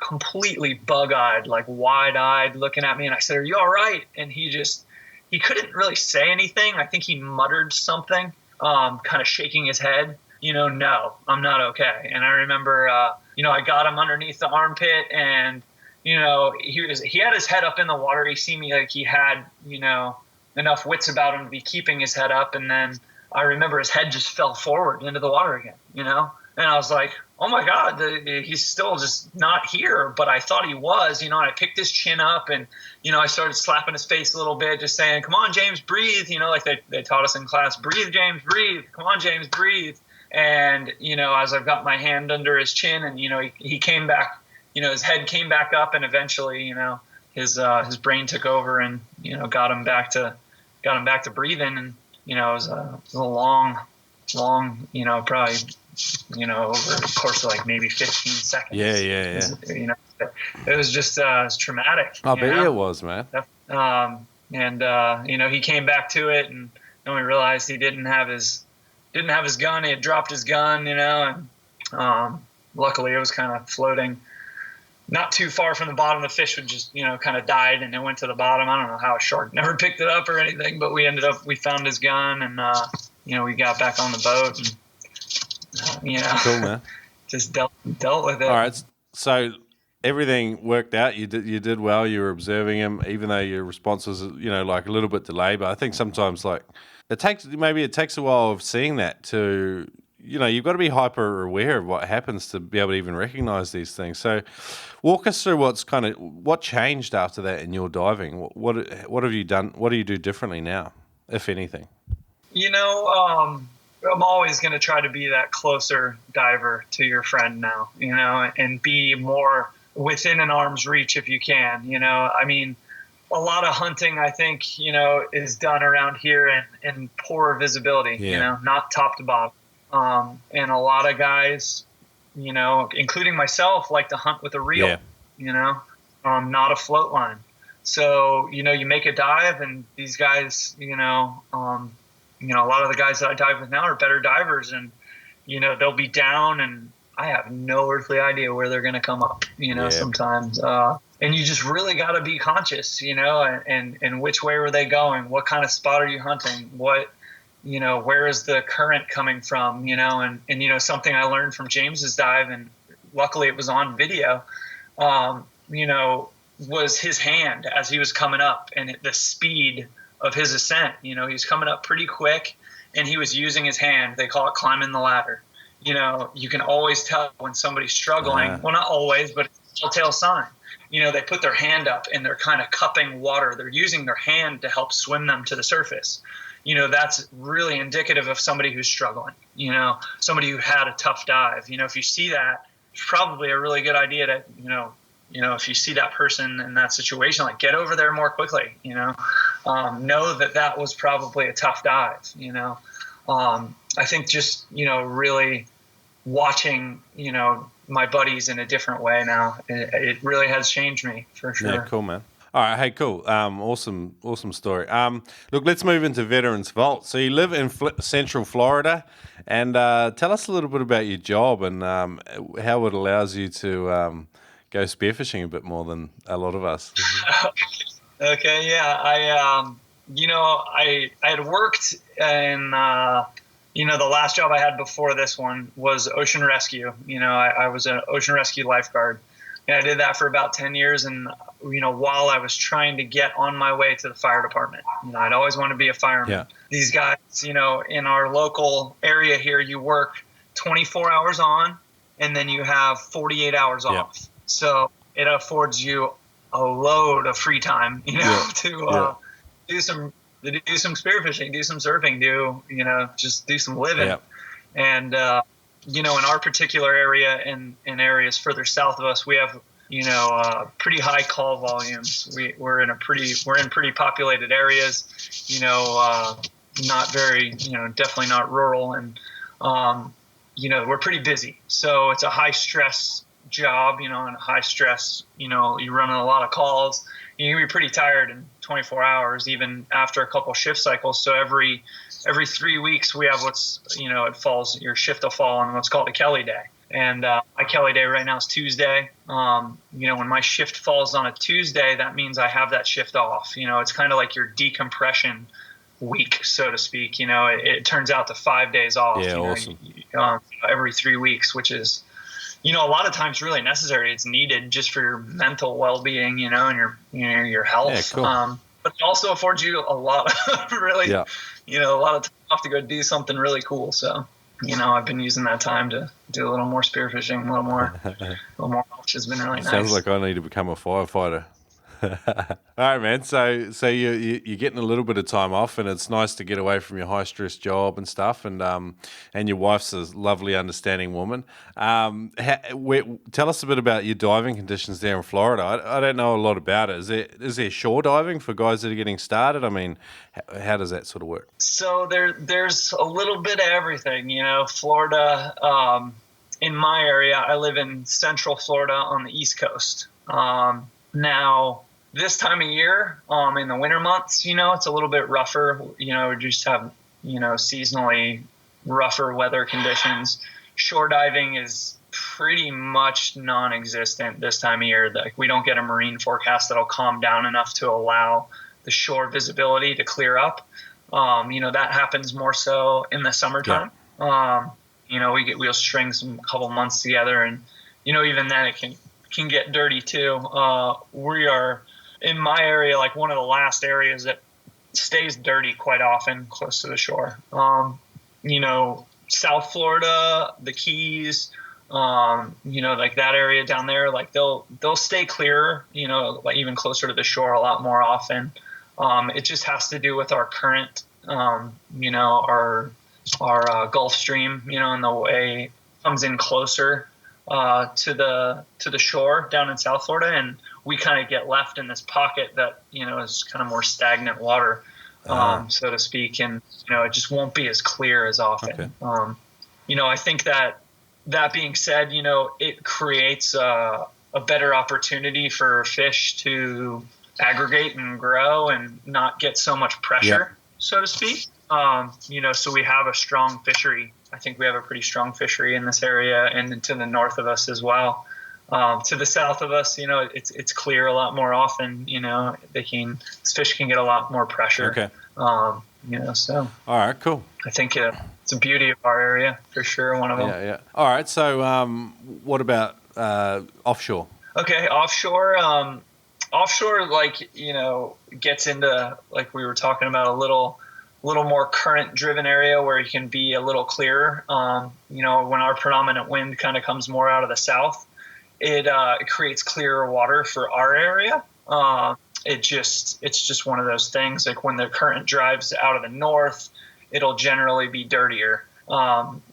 completely bug-eyed, like wide-eyed looking at me. And I said, are you all right? And he couldn't really say anything. I think he muttered something, kind of shaking his head, no, I'm not okay. And I remember, I got him underneath the armpit, and, he had his head up in the water. He seemed like he had, enough wits about him to be keeping his head up. And then I remember his head just fell forward into the water again, and I was like, oh my God, he's still just not here. But I thought he was, and I picked his chin up, and, I started slapping his face a little bit, just saying, come on, James, breathe. Like they taught us in class, breathe, James, breathe. Come on, James, breathe. And, as I've got my hand under his chin, and, he came back, his head came back up, and eventually, his brain took over, and, got him back to breathing. And, it was a long, probably, over the course of like maybe 15 seconds. Yeah. It was just it was traumatic. I bet it was, man. He came back to it, and then we realized he didn't have his gun. He had dropped his gun, and luckily it was kind of floating not too far from the bottom. The fish would just, kind of died, and it went to the bottom. I don't know how a shark never picked it up or anything, but we found his gun, and, we got back on the boat, and, cool, man. Just dealt with it. All right. So everything worked out. You did well. You were observing him, even though your response was, like a little bit delayed. But I think sometimes like it takes a while of seeing that to, you've got to be hyper aware of what happens to be able to even recognize these things. So walk us through what changed after that in your diving. What have you done? What do you do differently now, if anything? I'm always going to try to be that closer diver to your friend now, and be more within an arm's reach if you can. I mean, a lot of hunting, I think, is done around here in poor visibility, not top to bottom. And a lot of guys, including myself, like to hunt with a reel, not a float line. So, you make a dive, and these guys, a lot of the guys that I dive with now are better divers, and, they'll be down, and I have no earthly idea where they're going to come up, sometimes. And you just really got to be conscious, and which way were they going? What kind of spot are you hunting? Where is the current coming from, and something I learned from James's dive, and luckily it was on video, was his hand as he was coming up, and the speed of his ascent. He was coming up pretty quick, and he was using his hand. They call it climbing the ladder. You can always tell when somebody's struggling. Well, not always, but it's a telltale sign. They put their hand up, and they're kind of cupping water. They're using their hand to help swim them to the surface. That's really indicative of somebody who's struggling, somebody who had a tough dive. If you see that, it's probably a really good idea to, if you see that person in that situation, like get over there more quickly, know that was probably a tough dive, I think just, really watching, my buddies in a different way now, it really has changed me for sure. Yeah, cool, man. All right, hey, cool. Awesome story. Look, let's move into Veterans Vault. So you live in Central Florida, and tell us a little bit about your job and how it allows you to go spearfishing a bit more than a lot of us. Okay, yeah. I had worked in, the last job I had before this one was ocean rescue. I was an ocean rescue lifeguard. And I did that for about 10 years. And, while I was trying to get on my way to the fire department, I'd always wanted to be a fireman. Yeah. These guys, in our local area here, you work 24 hours on, and then you have 48 hours off. So it affords you a load of free time, to do some spearfishing, do some surfing, just do some living. Yeah. And, in our particular area and in areas further south of us, we have, pretty high call volumes. We're in pretty populated areas, not very, definitely not rural. And, we're pretty busy. So it's a high stress job, and high stress, you run a lot of calls. You can be pretty tired in 24 hours, even after a couple shift cycles. So every 3 weeks we have your shift will fall on what's called a Kelly day. And my Kelly day right now is Tuesday. When my shift falls on a Tuesday, that means I have that shift off. It's kind of like your decompression week, so to speak. It turns out to 5 days off. Yeah, awesome. Every 3 weeks, which is, a lot of times really necessary. It's needed just for your mental well-being, and your health. Yeah, cool. But it also affords you a lot of really, a lot of time off to go do something really cool. So, I've been using that time to do a little more spearfishing, a little more, which has been really nice. Sounds like I need to become a firefighter. All right, man. So you're getting a little bit of time off, and it's nice to get away from your high stress job and stuff. And your wife's a lovely, understanding woman. Tell us a bit about your diving conditions there in Florida. I don't know a lot about it. Is there shore diving for guys that are getting started? I mean, how does that sort of work? So there's a little bit of everything. Florida. In my area, I live in Central Florida on the East Coast. Now, this time of year, in the winter months, it's a little bit rougher. We just have, seasonally rougher weather conditions. Shore diving is pretty much non-existent this time of year. Like, we don't get a marine forecast that'll calm down enough to allow the shore visibility to clear up. That happens more so in the summertime. We'll string a couple months together, and, even then it can get dirty too. We are in my area, like one of the last areas that stays dirty quite often close to the shore. South Florida, the Keys, like that area down there, like they'll stay clearer, like even closer to the shore a lot more often. It just has to do with our current, our Gulf Stream, and the way it comes in closer to the shore down in South Florida, and we kind of get left in this pocket that is kind of more stagnant water, so to speak, and it just won't be as clear as often. Okay. I think that being said, it creates a better opportunity for fish to aggregate and grow and not get so much pressure, so to speak. So we have a strong fishery. I think we have a pretty strong fishery in this area and to the north of us as well. To the south of us, it's clear a lot more often. Fish can get a lot more pressure. Okay. So. All right, cool. I think it's a beauty of our area for sure. One of them. Yeah. All right. So, what about offshore? Okay, offshore. Offshore, gets into, like we were talking about, a little more current driven area where you can be a little clearer. When our predominant wind kind of comes more out of the south, it creates clearer water for our area. It's just one of those things. Like when the current drives out of the north, it'll generally be dirtier.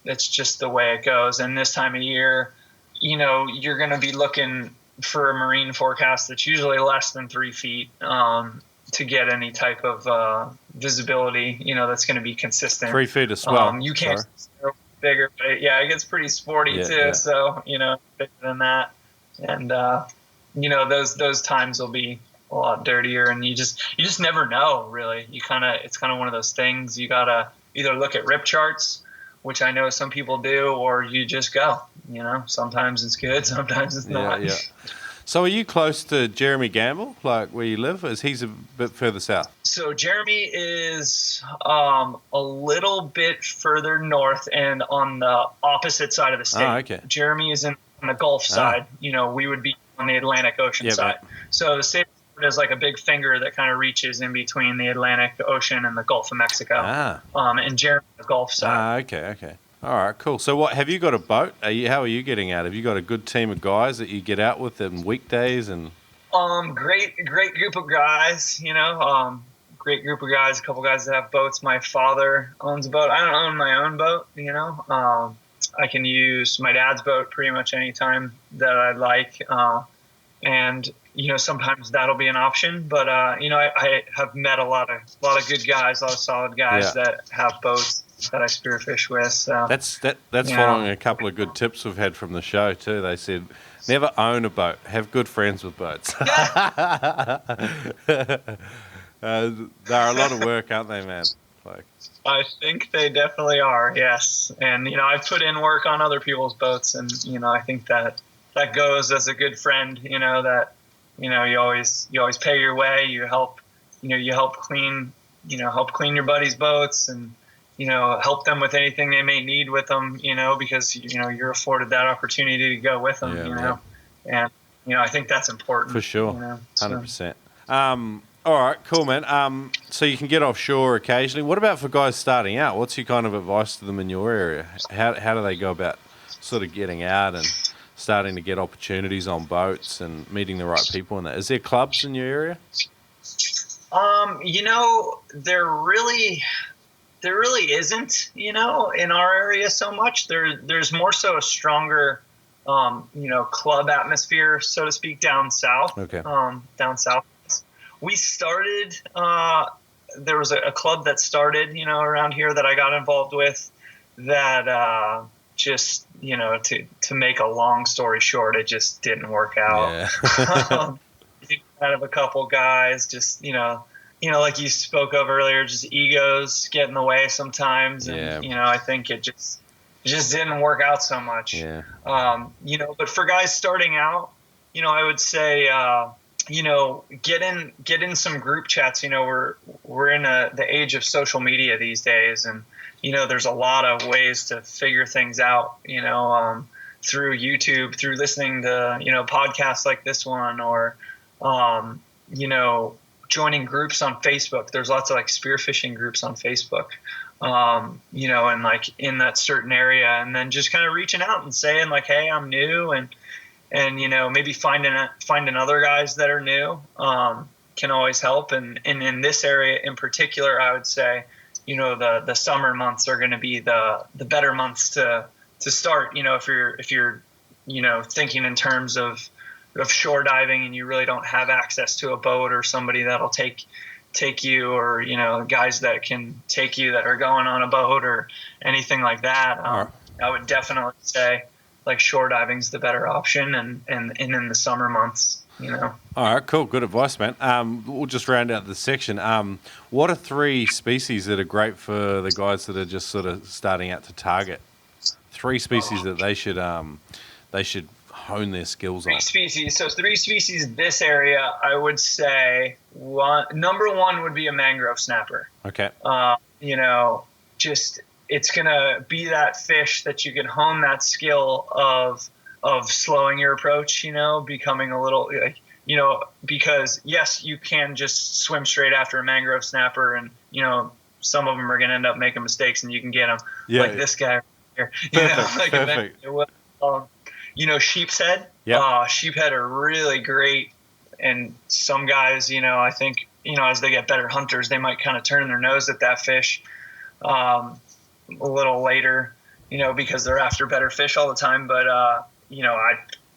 It's just the way it goes. And this time of year, you're going to be looking for a marine forecast that's usually less than 3 feet to get any type of visibility, that's going to be consistent. 3 feet as well. You can't go bigger, but it gets pretty sporty too. Yeah. So, bigger than that. And, those times will be a lot dirtier, and you just never know, really. It's kind of one of those things. You got to either look at rip charts, which I know some people do, or you just go, sometimes it's good, sometimes it's not. Yeah. So are you close to Jeremy Gamble, like where you live? He's a bit further south? So Jeremy is a little bit further north and on the opposite side of the state. Oh, okay. Jeremy is on the Gulf side. We would be on the Atlantic Ocean side. So the saber is like a big finger that kind of reaches in between the Atlantic Ocean and the Gulf of Mexico. And Jeremy the Gulf side. Okay. All right, cool. So what, have you got a boat? How are you getting out? Have you got a good team of guys that you get out with on weekdays? And great group of guys, great group of guys, a couple guys that have boats. My father owns a boat. I don't own my own boat, I can use my dad's boat pretty much any time that I'd like. And sometimes that'll be an option, but I have met a lot of good guys, a lot of solid guys that have boats that I spearfish with. So that's following a couple of good tips we've had from the show too. They said never own a boat, have good friends with boats. They're a lot of work, aren't they, man? I think they definitely are, yes. And I've put in work on other people's boats, and I think that goes as a good friend. That you always pay your way. You help clean your buddies' boats, and help them with anything they may need with them. Because you're afforded that opportunity to go with them. And I think that's important for sure. 100%. All right, cool, man. So you can get offshore occasionally. What about for guys starting out? What's your kind of advice to them in your area? How do they go about sort of getting out and starting to get opportunities on boats and meeting the right people in that? Is there clubs in your area? There really isn't, in our area so much. There's more so a stronger, club atmosphere, so to speak, down south. Okay. Down south. We started, there was a club that started, around here that I got involved with that just, to make a long story short, it just didn't work out. Yeah. Kind of a couple guys just, like you spoke of earlier, just egos get in the way sometimes. And, I think it just didn't work out so much. Yeah. But for guys starting out, I would say, get in some group chats. We're in the age of social media these days, and there's a lot of ways to figure things out. Through YouTube, through listening to podcasts like this one, or joining groups on Facebook. There's lots of like spearfishing groups on Facebook. And like in that certain area, and then just kind of reaching out and saying like, hey, I'm new, and maybe finding other guys that are new can always help. And in this area in particular, I would say, the summer months are going to be the better months to start. If you're thinking in terms of shore diving and you really don't have access to a boat or somebody that'll take you, or guys that can take you that are going on a boat or anything like that. I would definitely say like shore diving's the better option, and in the summer months, All right, cool. Good advice, man. We'll just round out the section. What are 3 species that are great for the guys that are just sort of starting out to target? 3 species that they should hone their skills on. 3 species. So 3 species this area, I would say number 1 would be a mangrove snapper. Okay. It's going to be that fish that you can hone that skill of slowing your approach, becoming a little, because yes, you can just swim straight after a mangrove snapper, and, some of them are going to end up making mistakes, and you can get them this guy right here. Perfect. Sheep's head. Yeah. Sheephead are really great. And some guys, I think, as they get better hunters, they might kind of turn their nose at that fish a little later, because they're after better fish all the time. But,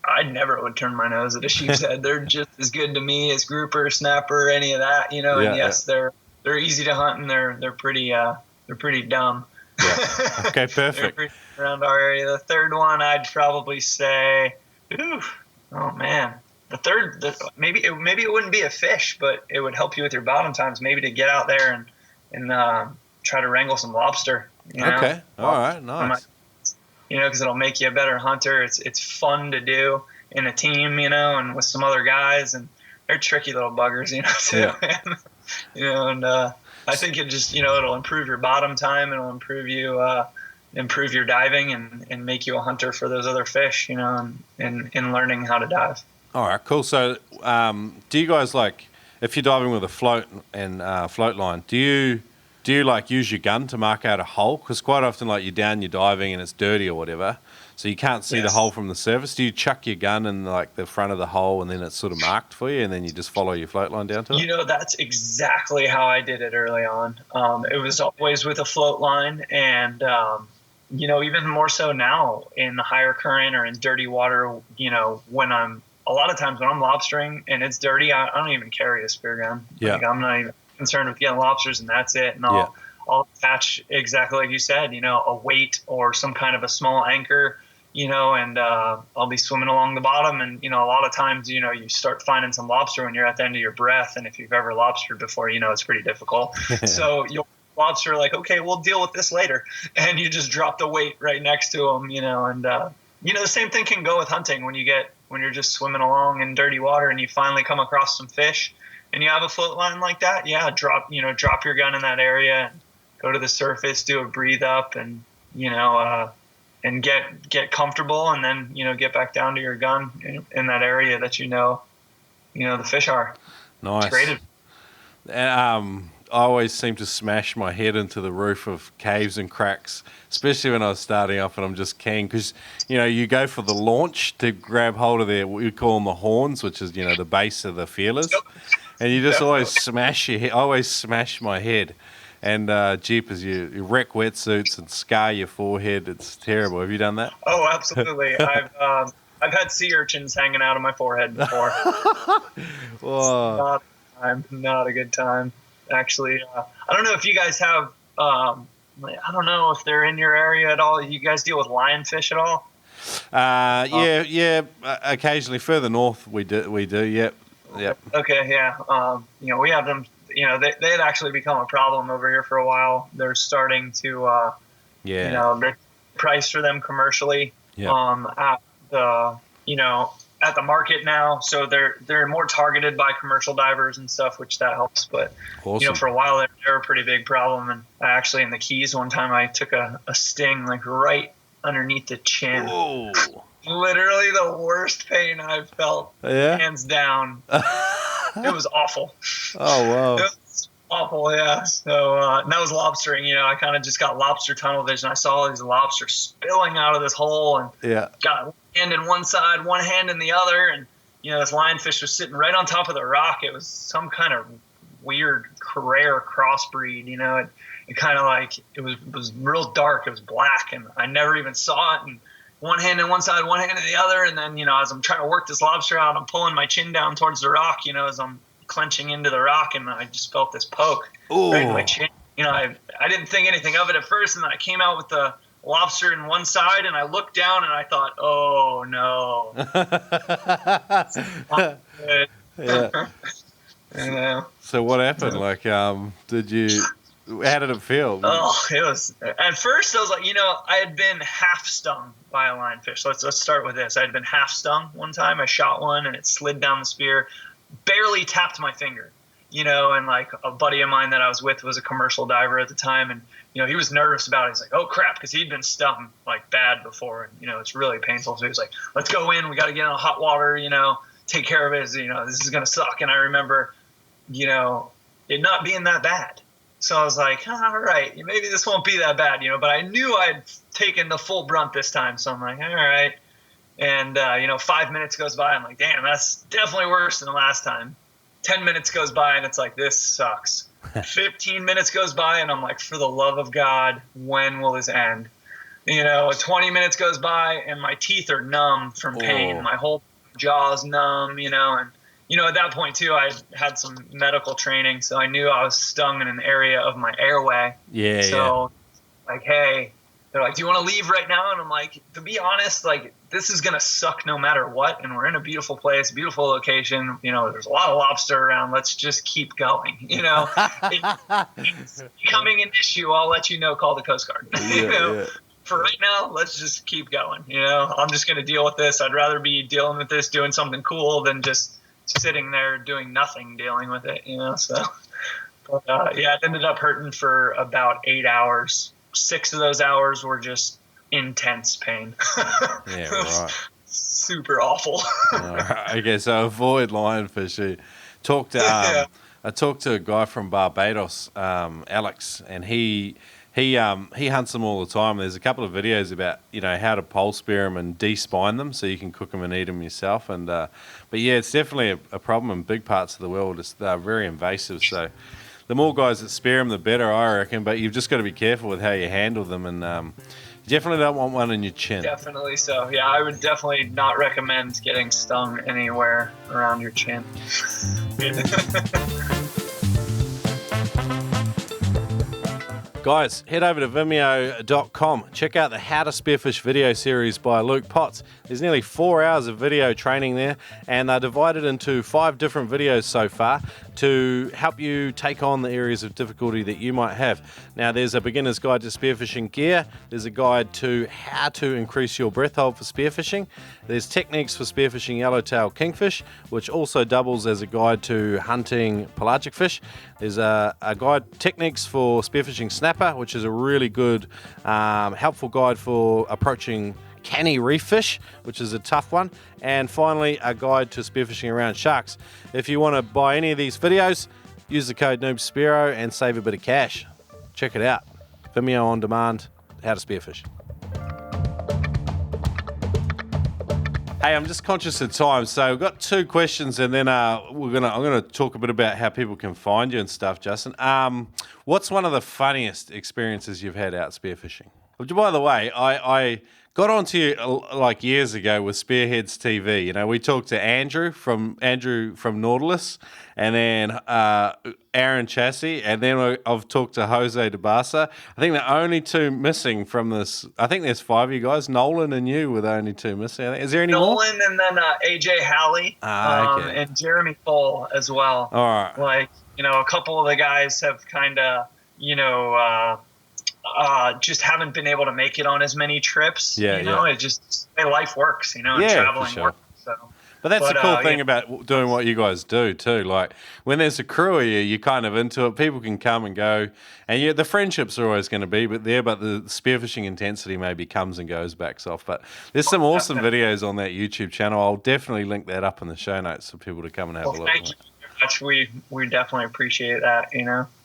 I never would turn my nose at a sheep's head. They're just as good to me as grouper, snapper, any of that, and yes, they're easy to hunt, and they're pretty dumb. Yeah. Okay, perfect. Around our area. The third one, I'd probably say, oh man, the third, maybe it wouldn't be a fish, but it would help you with your bottom times, maybe to get out there and try to wrangle some lobster. Okay. All right. Nice. Because it'll make you a better hunter. It's fun to do in a team, and with some other guys, and they're tricky little buggers, too. Yeah. And I think it just, it'll improve your bottom time. It'll improve your diving, and make you a hunter for those other fish, and learning how to dive. All right, cool. So, do you guys like, if you're diving with a float and float line, do you like use your gun to mark out a hole? Because quite often, like you're down, you're diving and it's dirty or whatever, so you can't see the hole from the surface. Do you chuck your gun in like the front of the hole and then it's sort of marked for you, and then you just follow your float line down to it? You know, that's exactly how I did it early on. It was always with a float line, and you know, even more so now in the higher current or in dirty water. You know, a lot of times when I'm lobstering and it's dirty, I don't even carry a spear gun. Yeah. Like, I'm not even concerned with getting lobsters, and that's it. And I'll attach, exactly like you said, you know, a weight or some kind of a small anchor, you know, and I'll be swimming along the bottom. And, you know, a lot of times, you know, you start finding some lobster when you're at the end of your breath. And if you've ever lobstered before, you know, it's pretty difficult. So you'll lobster like, okay, we'll deal with this later. And you just drop the weight right next to them, you know. And, you know, the same thing can go with hunting when you're just swimming along in dirty water and you finally come across some fish and you have a float line like that. Yeah. Drop your gun in that area and go to the surface, do a breathe up, and, you know, and get comfortable, and then, you know, get back down to your gun in that area that you know the fish are. Nice. It's great. I always seem to smash my head into the roof of caves and cracks, especially when I was starting up and I'm just keen, because, you know, you go for the launch to grab hold of what we call them the horns, which is, you know, the base of the feelers, and you just always smash your head. I always smash my head. And jeepers, you wreck wetsuits and scar your forehead. It's terrible. Have you done that? Oh, absolutely. I've had sea urchins hanging out of my forehead before. Whoa. Not a good time. Actually, I don't know if you guys have. I don't know if they're in your area at all. You guys deal with lionfish at all? Yeah. Occasionally, further north, we do. Yep. Okay. Yeah. You know, we have them. You know, they had actually become a problem over here for a while. They're starting to, you know, the price for them commercially, at the market now. So they're more targeted by commercial divers and stuff, which that helps. But, awesome. You know, for a while they were a pretty big problem. And actually in the Keys one time I took a sting like right underneath the chin. Whoa. Literally the worst pain I've felt, hands down. It was awful. Oh, wow. It was awful, yeah. So and that was lobstering. You know, I kind of just got lobster tunnel vision. I saw all these lobsters spilling out of this hole, and got one hand in one side, one hand in the other, and, you know, this lionfish was sitting right on top of the rock. It was some kind of weird, rare crossbreed. You know, it kind of like it was real dark. It was black, and I never even saw it. And one hand in one side, one hand in the other. And then, you know, as I'm trying to work this lobster out, I'm pulling my chin down towards the rock, you know, as I'm clenching into the rock, and I just felt this poke right in my chin. You know, I didn't think anything of it at first, and then I came out with the lobster in one side, and I looked down and I thought, oh no. Yeah. You know? So what happened? Like, how did it feel? Oh, it was, at first I was like, you know, I had been half stung by a lionfish. Let's start with this. I had been half stung one time. I shot one and it slid down the spear, barely tapped my finger, you know, and like a buddy of mine that I was with was a commercial diver at the time, and, you know, he was nervous about it. He's like, oh crap, because he'd been stung like bad before, and, you know, it's really painful. So he was like, let's go in, we got to get in the hot water, you know, take care of it. You know, this is going to suck. And I remember, you know, it not being that bad. So I was like, all right, maybe this won't be that bad, you know, but I knew I'd taken the full brunt this time. So I'm like, all right. And, you know, 5 minutes goes by. I'm like, damn, that's definitely worse than the last time. 10 minutes goes by and it's like, this sucks. 15 minutes goes by and I'm like, for the love of God, when will this end? You know, 20 minutes goes by and my teeth are numb from pain. Oh. My whole jaw's numb, you know, and, you know, at that point too, I had some medical training, so I knew I was stung in an area of my airway. Yeah. So, like, hey, they're like, do you want to leave right now? And I'm like, to be honest, like, this is going to suck no matter what. And we're in a beautiful place, beautiful location. You know, there's a lot of lobster around. Let's just keep going. You know, it's becoming an issue. I'll let you know, call the Coast Guard. You know, for right now, let's just keep going. You know, I'm just going to deal with this. I'd rather be dealing with this, doing something cool than just sitting there doing nothing, dealing with it, you know. So, but, yeah, it ended up hurting for about 8 hours. 6 of those hours were just intense pain. Yeah, right. super awful. Okay, so avoid lionfish. I talked to a guy from Barbados, Alex, and he hunts them all the time. There's a couple of videos about how to pole spear them and de-spine them so you can cook them and eat them yourself. And but yeah, it's definitely a problem in big parts of the world. They're very invasive. So the more guys that spear them, the better, I reckon. But you've just got to be careful with how you handle them, and you definitely don't want one in your chin. Definitely so. Yeah, I would definitely not recommend getting stung anywhere around your chin. Guys, head over to vimeo.com. Check out the How to Spearfish video series by Luke Potts. There's nearly 4 hours of video training there, and they're divided into 5 different videos so far to help you take on the areas of difficulty that you might have. Now, there's a beginner's guide to spearfishing gear. There's a guide to how to increase your breath hold for spearfishing. There's techniques for spearfishing yellowtail kingfish, which also doubles as a guide to hunting pelagic fish. There's a guide, techniques for spearfishing snapper, which is a really good, helpful guide for approaching canny reef fish, which is a tough one. And finally, a guide to spearfishing around sharks. If you want to buy any of these videos, use the code Noob Spearo and save a bit of cash. Check it out. Vimeo on demand, how to spearfish. Hey, I'm just conscious of time, so we've got 2 questions, and then I'm gonna talk a bit about how people can find you and stuff. Justin, what's one of the funniest experiences you've had out spearfishing? By the way, I got onto you like years ago with SpearHeads TV. We talked to Andrew from Nautilus, and then Aaron Chassis, and then I've talked to Jose DeBasa. I think the only 2 missing from this. I think there's 5 of you guys. Nolan and you were the only 2 missing. Is there any more? Nolan and then AJ Halley okay. and Jeremy Cole as well. All right. A couple of the guys have kind of, just haven't been able to make it on as many trips. It just life works, and traveling sure. works. So. But that's the cool thing about doing what you guys do too. Like when there's a crew of you, you're kind of into it. People can come and go, and the friendships are always going to be but the spearfishing intensity maybe comes and goes, backs off. But there's some awesome videos on that YouTube channel. I'll definitely link that up in the show notes for people to come and have a look. Thank you very much. We definitely appreciate that.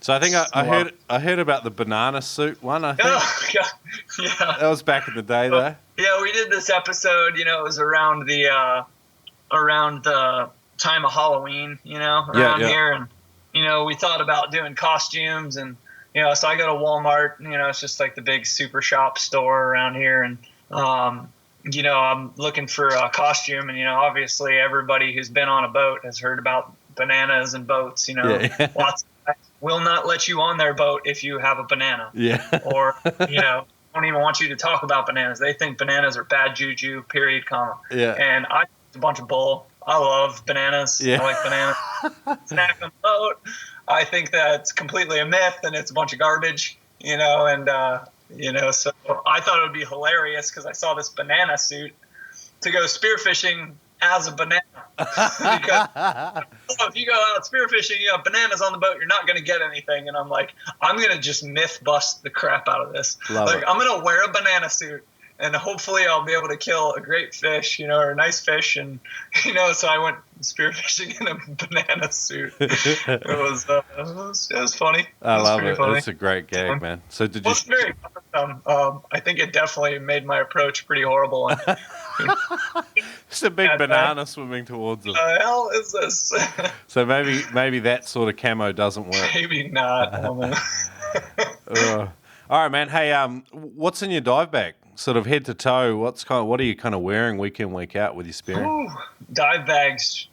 So I think I heard about the banana suit one. I think. Oh, yeah. That was back in the day, though. Yeah, we did this episode. It was around the time of Halloween. Around here, and we thought about doing costumes, and so I go to Walmart. It's just like the big super shop store around here, and I'm looking for a costume, and obviously everybody who's been on a boat has heard about bananas and boats. Lots of guys will not let you on their boat if you have a banana. Yeah. Or don't even want you to talk about bananas. They think bananas are bad juju. Period. Comma. Yeah. And I a bunch of bull. I love bananas. Yeah. I like bananas. Snack on the boat. I think that's completely a myth and it's a bunch of garbage. So I thought it would be hilarious because I saw this banana suit to go spearfishing as a banana. Because if you go out spearfishing, you have bananas on the boat, you're not going to get anything. And I'm like, I'm going to just myth bust the crap out of this. Love it. I'm going to wear a banana suit. And hopefully I'll be able to kill a great fish, or a nice fish. And, so I went spearfishing in a banana suit. It was funny. I love it. Funny. It's a great gag, man. So did you? It's very I think it definitely made my approach pretty horrible. It's a big banana swimming towards us. What the hell is this? So maybe that sort of camo doesn't work. Maybe not. All right, man. Hey, what's in your dive bag? Sort of head to toe. What are you kind of wearing week in, week out with your spearing? Dive bags,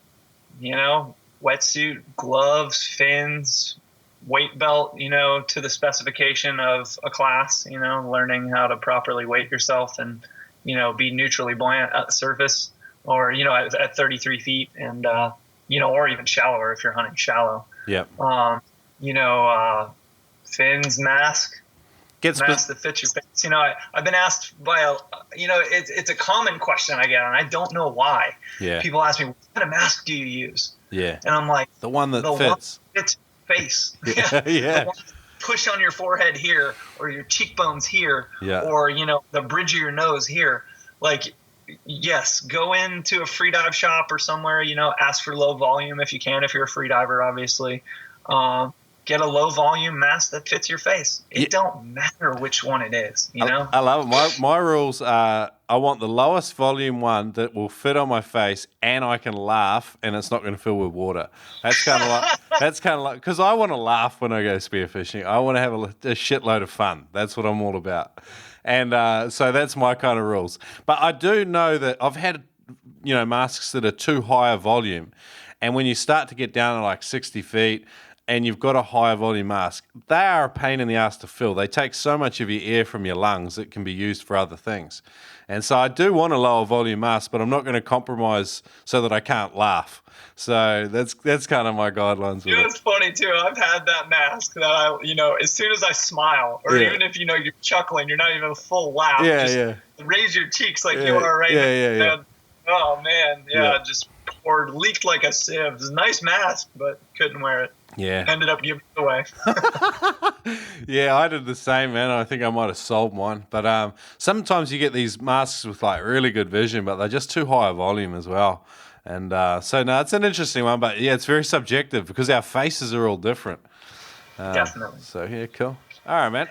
wetsuit, gloves, fins, weight belt, to the specification of a class, learning how to properly weight yourself and, be neutrally buoyant at the surface or, at 33 feet and, or even shallower if you're hunting shallow. Yep. Fins, mask. Mask that fits your face. I've been asked by it's a common question I get, and I don't know why. Yeah. People ask me, what kind of mask do you use? Yeah. And I'm like, the one that fits. One that fits your face. Yeah. The one that push on your forehead here, or your cheekbones here, yeah. or the bridge of your nose here. Like yes, go into a free dive shop or somewhere, you know, ask for low volume if you can, if you're a free diver, obviously. Get a low volume mask that fits your face. It don't matter which one it is, you know? I love it. My rules are I want the lowest volume one that will fit on my face and I can laugh and it's not going to fill with water. That's kind of like, because I want to laugh when I go spearfishing. I want to have a shitload of fun. That's what I'm all about. And so that's my kind of rules. But I do know that I've had, you know, masks that are too high a volume. And when you start to get down to like 60 feet, and you've got a higher volume mask, they are a pain in the ass to fill. They take so much of your air from your lungs that can be used for other things. And so I do want a lower volume mask, but I'm not going to compromise so that I can't laugh. So that's kind of my guidelines. You know, it's funny too. I've had that mask that I, you know, as soon as I smile, or even if, you know, you're chuckling, you're not even a full laugh. Raise your cheeks like you are right now. Oh man, just leaked like a sieve. It was a nice mask, but couldn't wear it. Yeah. Ended up giving it away. Yeah, I did the same, man. I think I might have sold mine. But sometimes you get these masks with like really good vision, but they're just too high a volume as well. And so, no, it's an interesting one. But yeah, it's very subjective because our faces are all different. Definitely. So, yeah, cool. All right, man.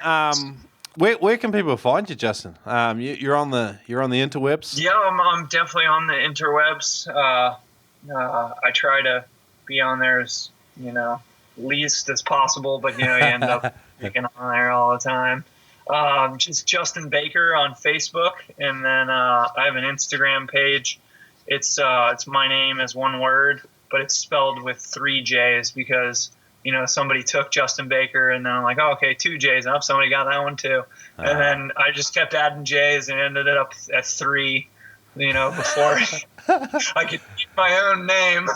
Where can people find you, Justin? You're on the interwebs? Yeah, I'm definitely on the interwebs. I try to be on there as, you know, least as possible, but you know, you end up being on there all the time. Just Justin Baker on Facebook, and then I have an Instagram page. It's my name as one word, but it's spelled with 3 J's because, you know, somebody took Justin Baker, and then I'm like, oh, okay, 2 J's. Oh, somebody got that one too. And then I just kept adding J's and ended up at 3. You know, before I could keep my own name.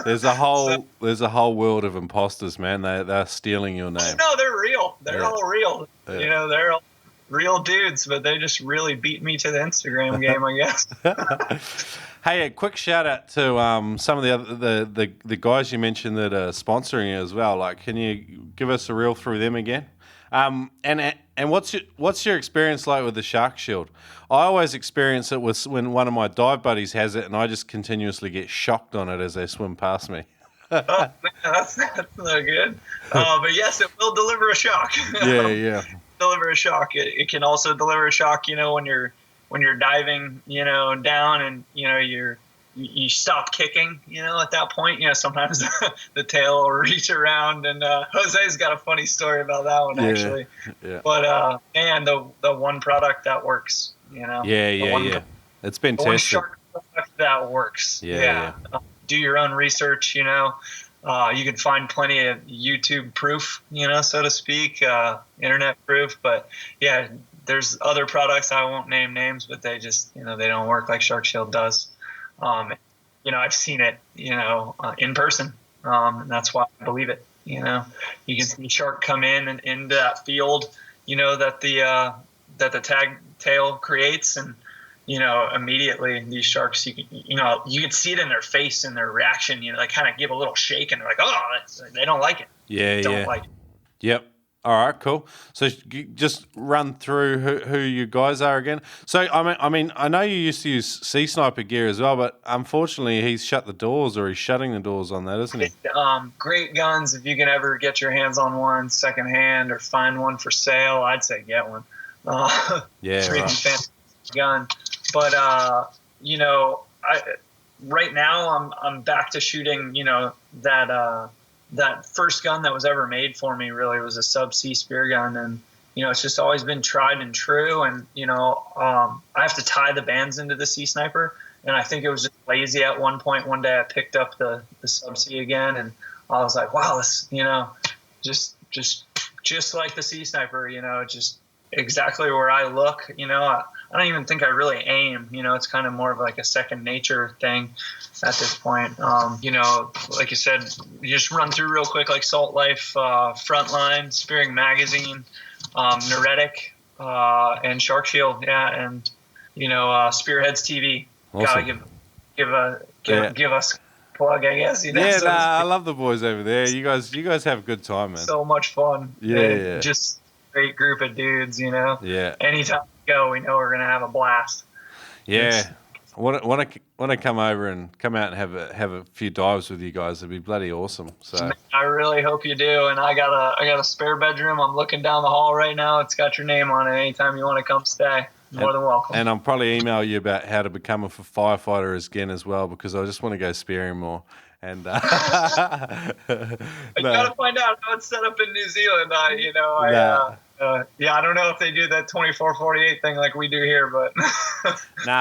There's a whole world of imposters, man. They're stealing your name. No, they're real. They're all real. Yeah. You know, they're all real dudes, but they just really beat me to the Instagram game, I guess. Hey, a quick shout out to some of the guys you mentioned that are sponsoring you as well. Like, can you give us a reel through them again? And what's your experience like with the Sharkshield? I always experience it when one of my dive buddies has it, and I just continuously get shocked on it as they swim past me. Oh, man, that's not good. But yes, it will deliver a shock. Yeah. Deliver a shock. It can also deliver a shock, you know, when you're diving, you know, down, and you know you stop kicking, you know, at that point. You know, sometimes the tail will reach around, and Jose's got a funny story about that one, actually. Yeah. But and the one product that works, you know. Yeah. It's been tested. One shark product that works. Yeah. Do your own research, you know. You can find plenty of YouTube proof, you know, so to speak, internet proof. But yeah, there's other products, I won't name names, but they just, you know, they don't work like Sharkshield does. You know, I've seen it, you know, in person, and that's why I believe it. You know, you can see shark come in and into that field, you know, that the tag tail creates, and you know, immediately these sharks, you can see it in their face and their reaction. You know, they kind of give a little shake and they're like, oh, they don't like it. Yeah, don't like it. Yep. All right, cool. So just run through who you guys are again. So I mean, I know you used to use sea sniper gear as well, but unfortunately, he's shut the doors, or he's shutting the doors on that, isn't he? Great guns. If you can ever get your hands on one secondhand or find one for sale, I'd say get one. Fantastic gun. But you know, right now I'm back to shooting. You know, that first gun that was ever made for me really was a SubSea Speargun, and you know, it's just always been tried and true. And you know, I have to tie the bands into the Sea Sniper, and I think it was just lazy at one point. One day I picked up the SubSea again, and I was like, wow, this, you know, just like the Sea Sniper, you know, just exactly where I look. You know, I don't even think I really aim. You know, it's kind of more of like a second nature thing at this point. You know, like you said, you just run through real quick, like Saltlife, Frontlne, Spearing Magazine, Neuretic, and Sharkshield. Yeah, and you know, SpearHeads TV. Awesome. Gotta give us a plug, I guess. You know, I love the boys over there. You guys have a good time, man. So much fun. Yeah. Just great group of dudes. You know. Yeah. Anytime we go, we know we're gonna have a blast. Yeah. want to come over and come out and have a few dives with you guys. It'd be bloody awesome. So I really hope you do. And I got a spare bedroom. I'm looking down the hall right now. It's got your name on it. Anytime you want to come stay, more than welcome. And I'll probably email you about how to become a firefighter again as well, because I just want to go spearing more. And I gotta find out how it's set up in New Zealand. I don't know if they do that 24-48 thing like we do here, but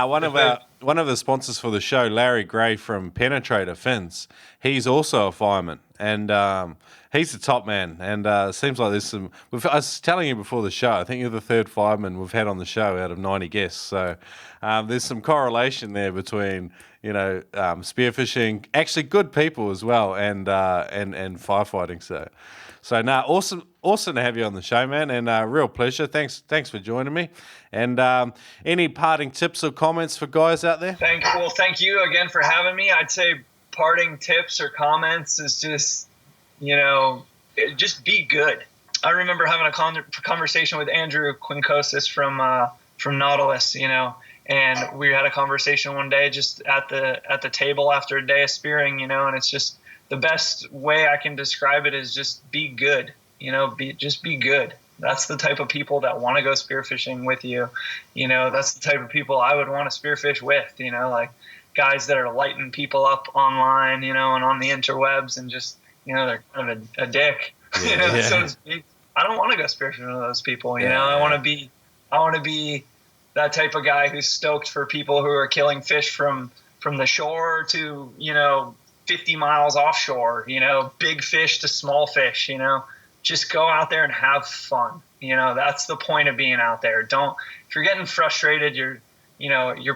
one of the sponsors for the show, Larry Gray from Penetrator Fins, he's also a fireman, and he's the top man. And it seems like there's some. I was telling you before the show, I think you're the third fireman we've had on the show out of 90 guests. So there's some correlation there between spearfishing, actually good people as well, and firefighting. So awesome to have you on the show, man, and real pleasure. Thanks for joining me. And any parting tips or comments for guys out there? Thank you again for having me. I'd say parting tips or comments is just, just be good. I remember having a conversation with Andrew Quincosis from Nautilus, and we had a conversation one day just at the table after a day of spearing, and it's just the best way I can describe it is just be good, just be good. That's the type of people that want to go spearfishing with you. That's the type of people I would want to spearfish with, like guys that are lighting people up online, and on the interwebs, and just, they're kind of a dick, so to speak. I don't want to go spearfishing with those people, I want to be that type of guy who's stoked for people who are killing fish from the shore to, 50 miles offshore, big fish to small fish, just go out there and have fun. That's the point of being out there. If you're getting frustrated, you're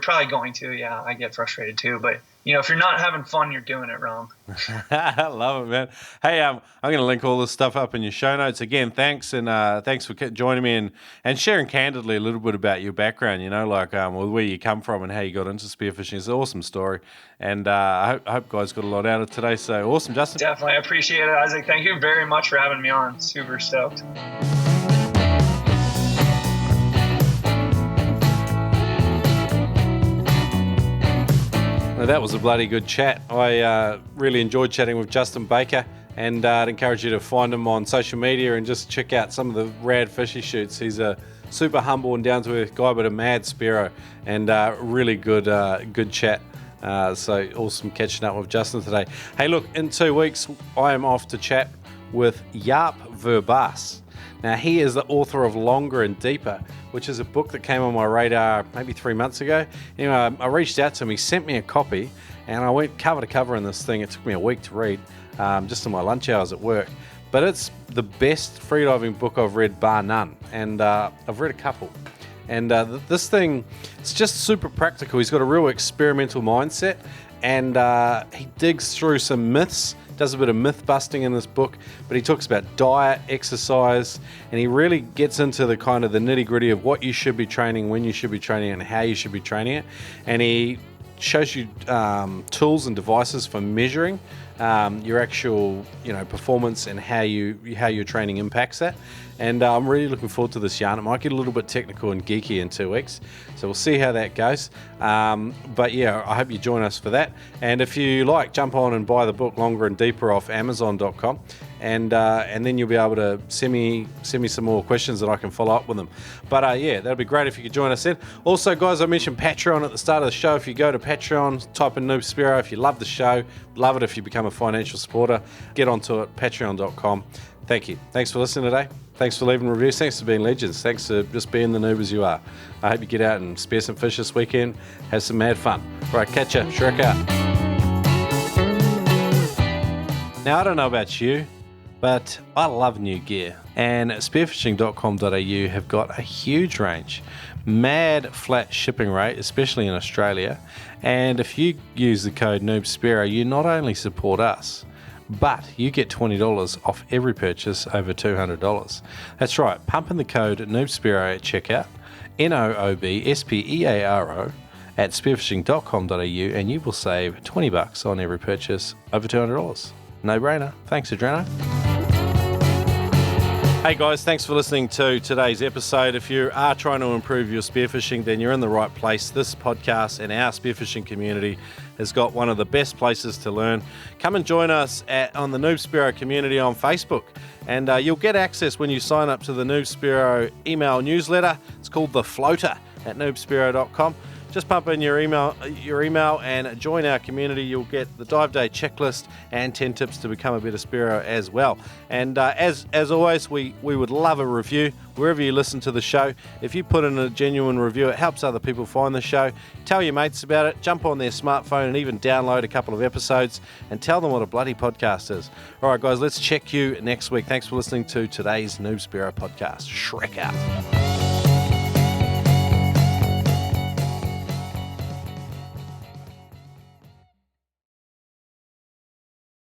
probably going to, I get frustrated too, but if you're not having fun, you're doing it wrong. I love it, man. Hey, I'm going to link all this stuff up in your show notes. Again, thanks, and thanks for joining me and sharing candidly a little bit about your background, where you come from and how you got into spearfishing. It's an awesome story, and I hope guys got a lot out of today. So awesome, Justin. Definitely. I appreciate it, Isaac. Thank you very much for having me on. Super stoked. That was a bloody good chat. I really enjoyed chatting with Justin Baker, and I'd encourage you to find him on social media and just check out some of the rad fish he shoots. He's a super humble and down-to-earth guy, but a mad Spearo, and really good chat. So awesome catching up with Justin today. Hey, look, in 2 weeks, I am off to chat with Jaap Verbaas. Now, he is the author of Longer and Deeper, which is a book that came on my radar maybe 3 months ago. Anyway, I reached out to him. He sent me a copy, and I went cover to cover in this thing. It took me a week to read, just in my lunch hours at work. But it's the best freediving book I've read, bar none. And I've read a couple. And this thing, it's just super practical. He's got a real experimental mindset, and he digs through some myths, does a bit of myth busting in this book, but he talks about diet, exercise, and he really gets into the kind of the nitty gritty of what you should be training, when you should be training, and how you should be training it. And he shows you tools and devices for measuring your actual, performance and how your training impacts that. And I'm really looking forward to this yarn. It might get a little bit technical and geeky in 2 weeks, so we'll see how that goes. But yeah, I hope you join us for that. And if you like, jump on and buy the book Longer and Deeper off Amazon.com, and then you'll be able to send me some more questions that I can follow up with them. But yeah, that'd be great if you could join us then. Also, guys, I mentioned Patreon at the start of the show. If you go to Patreon, type in Noob Spearo. If you love the show, love it if you become a financial supporter, get onto it, patreon.com. Thank you. Thanks for listening today. Thanks for leaving reviews. Thanks for being legends. Thanks for just being the noob as you are. I hope you get out and spear some fish this weekend. Have some mad fun. Right, catch ya. Shrek out. Now, I don't know about you, but I love new gear. And spearfishing.com.au have got a huge range. Mad flat shipping rate, especially in Australia. And if you use the code NoobSpearo, you not only support us, but you get $20 off every purchase over $200. That's right, pump in the code NoobSpearo at checkout, NOOBSPEARO at spearfishing.com.au, and you will save $20 on every purchase over $200. No brainer. Thanks, Adreno. Hey guys, thanks for listening to today's episode. If you are trying to improve your spearfishing, then you're in the right place. This podcast and our spearfishing community has got one of the best places to learn. Come and join us on the Noob Spearo community on Facebook. And you'll get access when you sign up to the Noob Spearo email newsletter. It's called The Floater at noobspearo.com. Just pump in your email and join our community. You'll get the dive day checklist and 10 tips to become a better Spearo as well. And as always, we would love a review wherever you listen to the show. If you put in a genuine review, it helps other people find the show. Tell your mates about it. Jump on their smartphone and even download a couple of episodes and tell them what a bloody podcast is. All right, guys, let's check you next week. Thanks for listening to today's Noob Spearo podcast. Shrek out.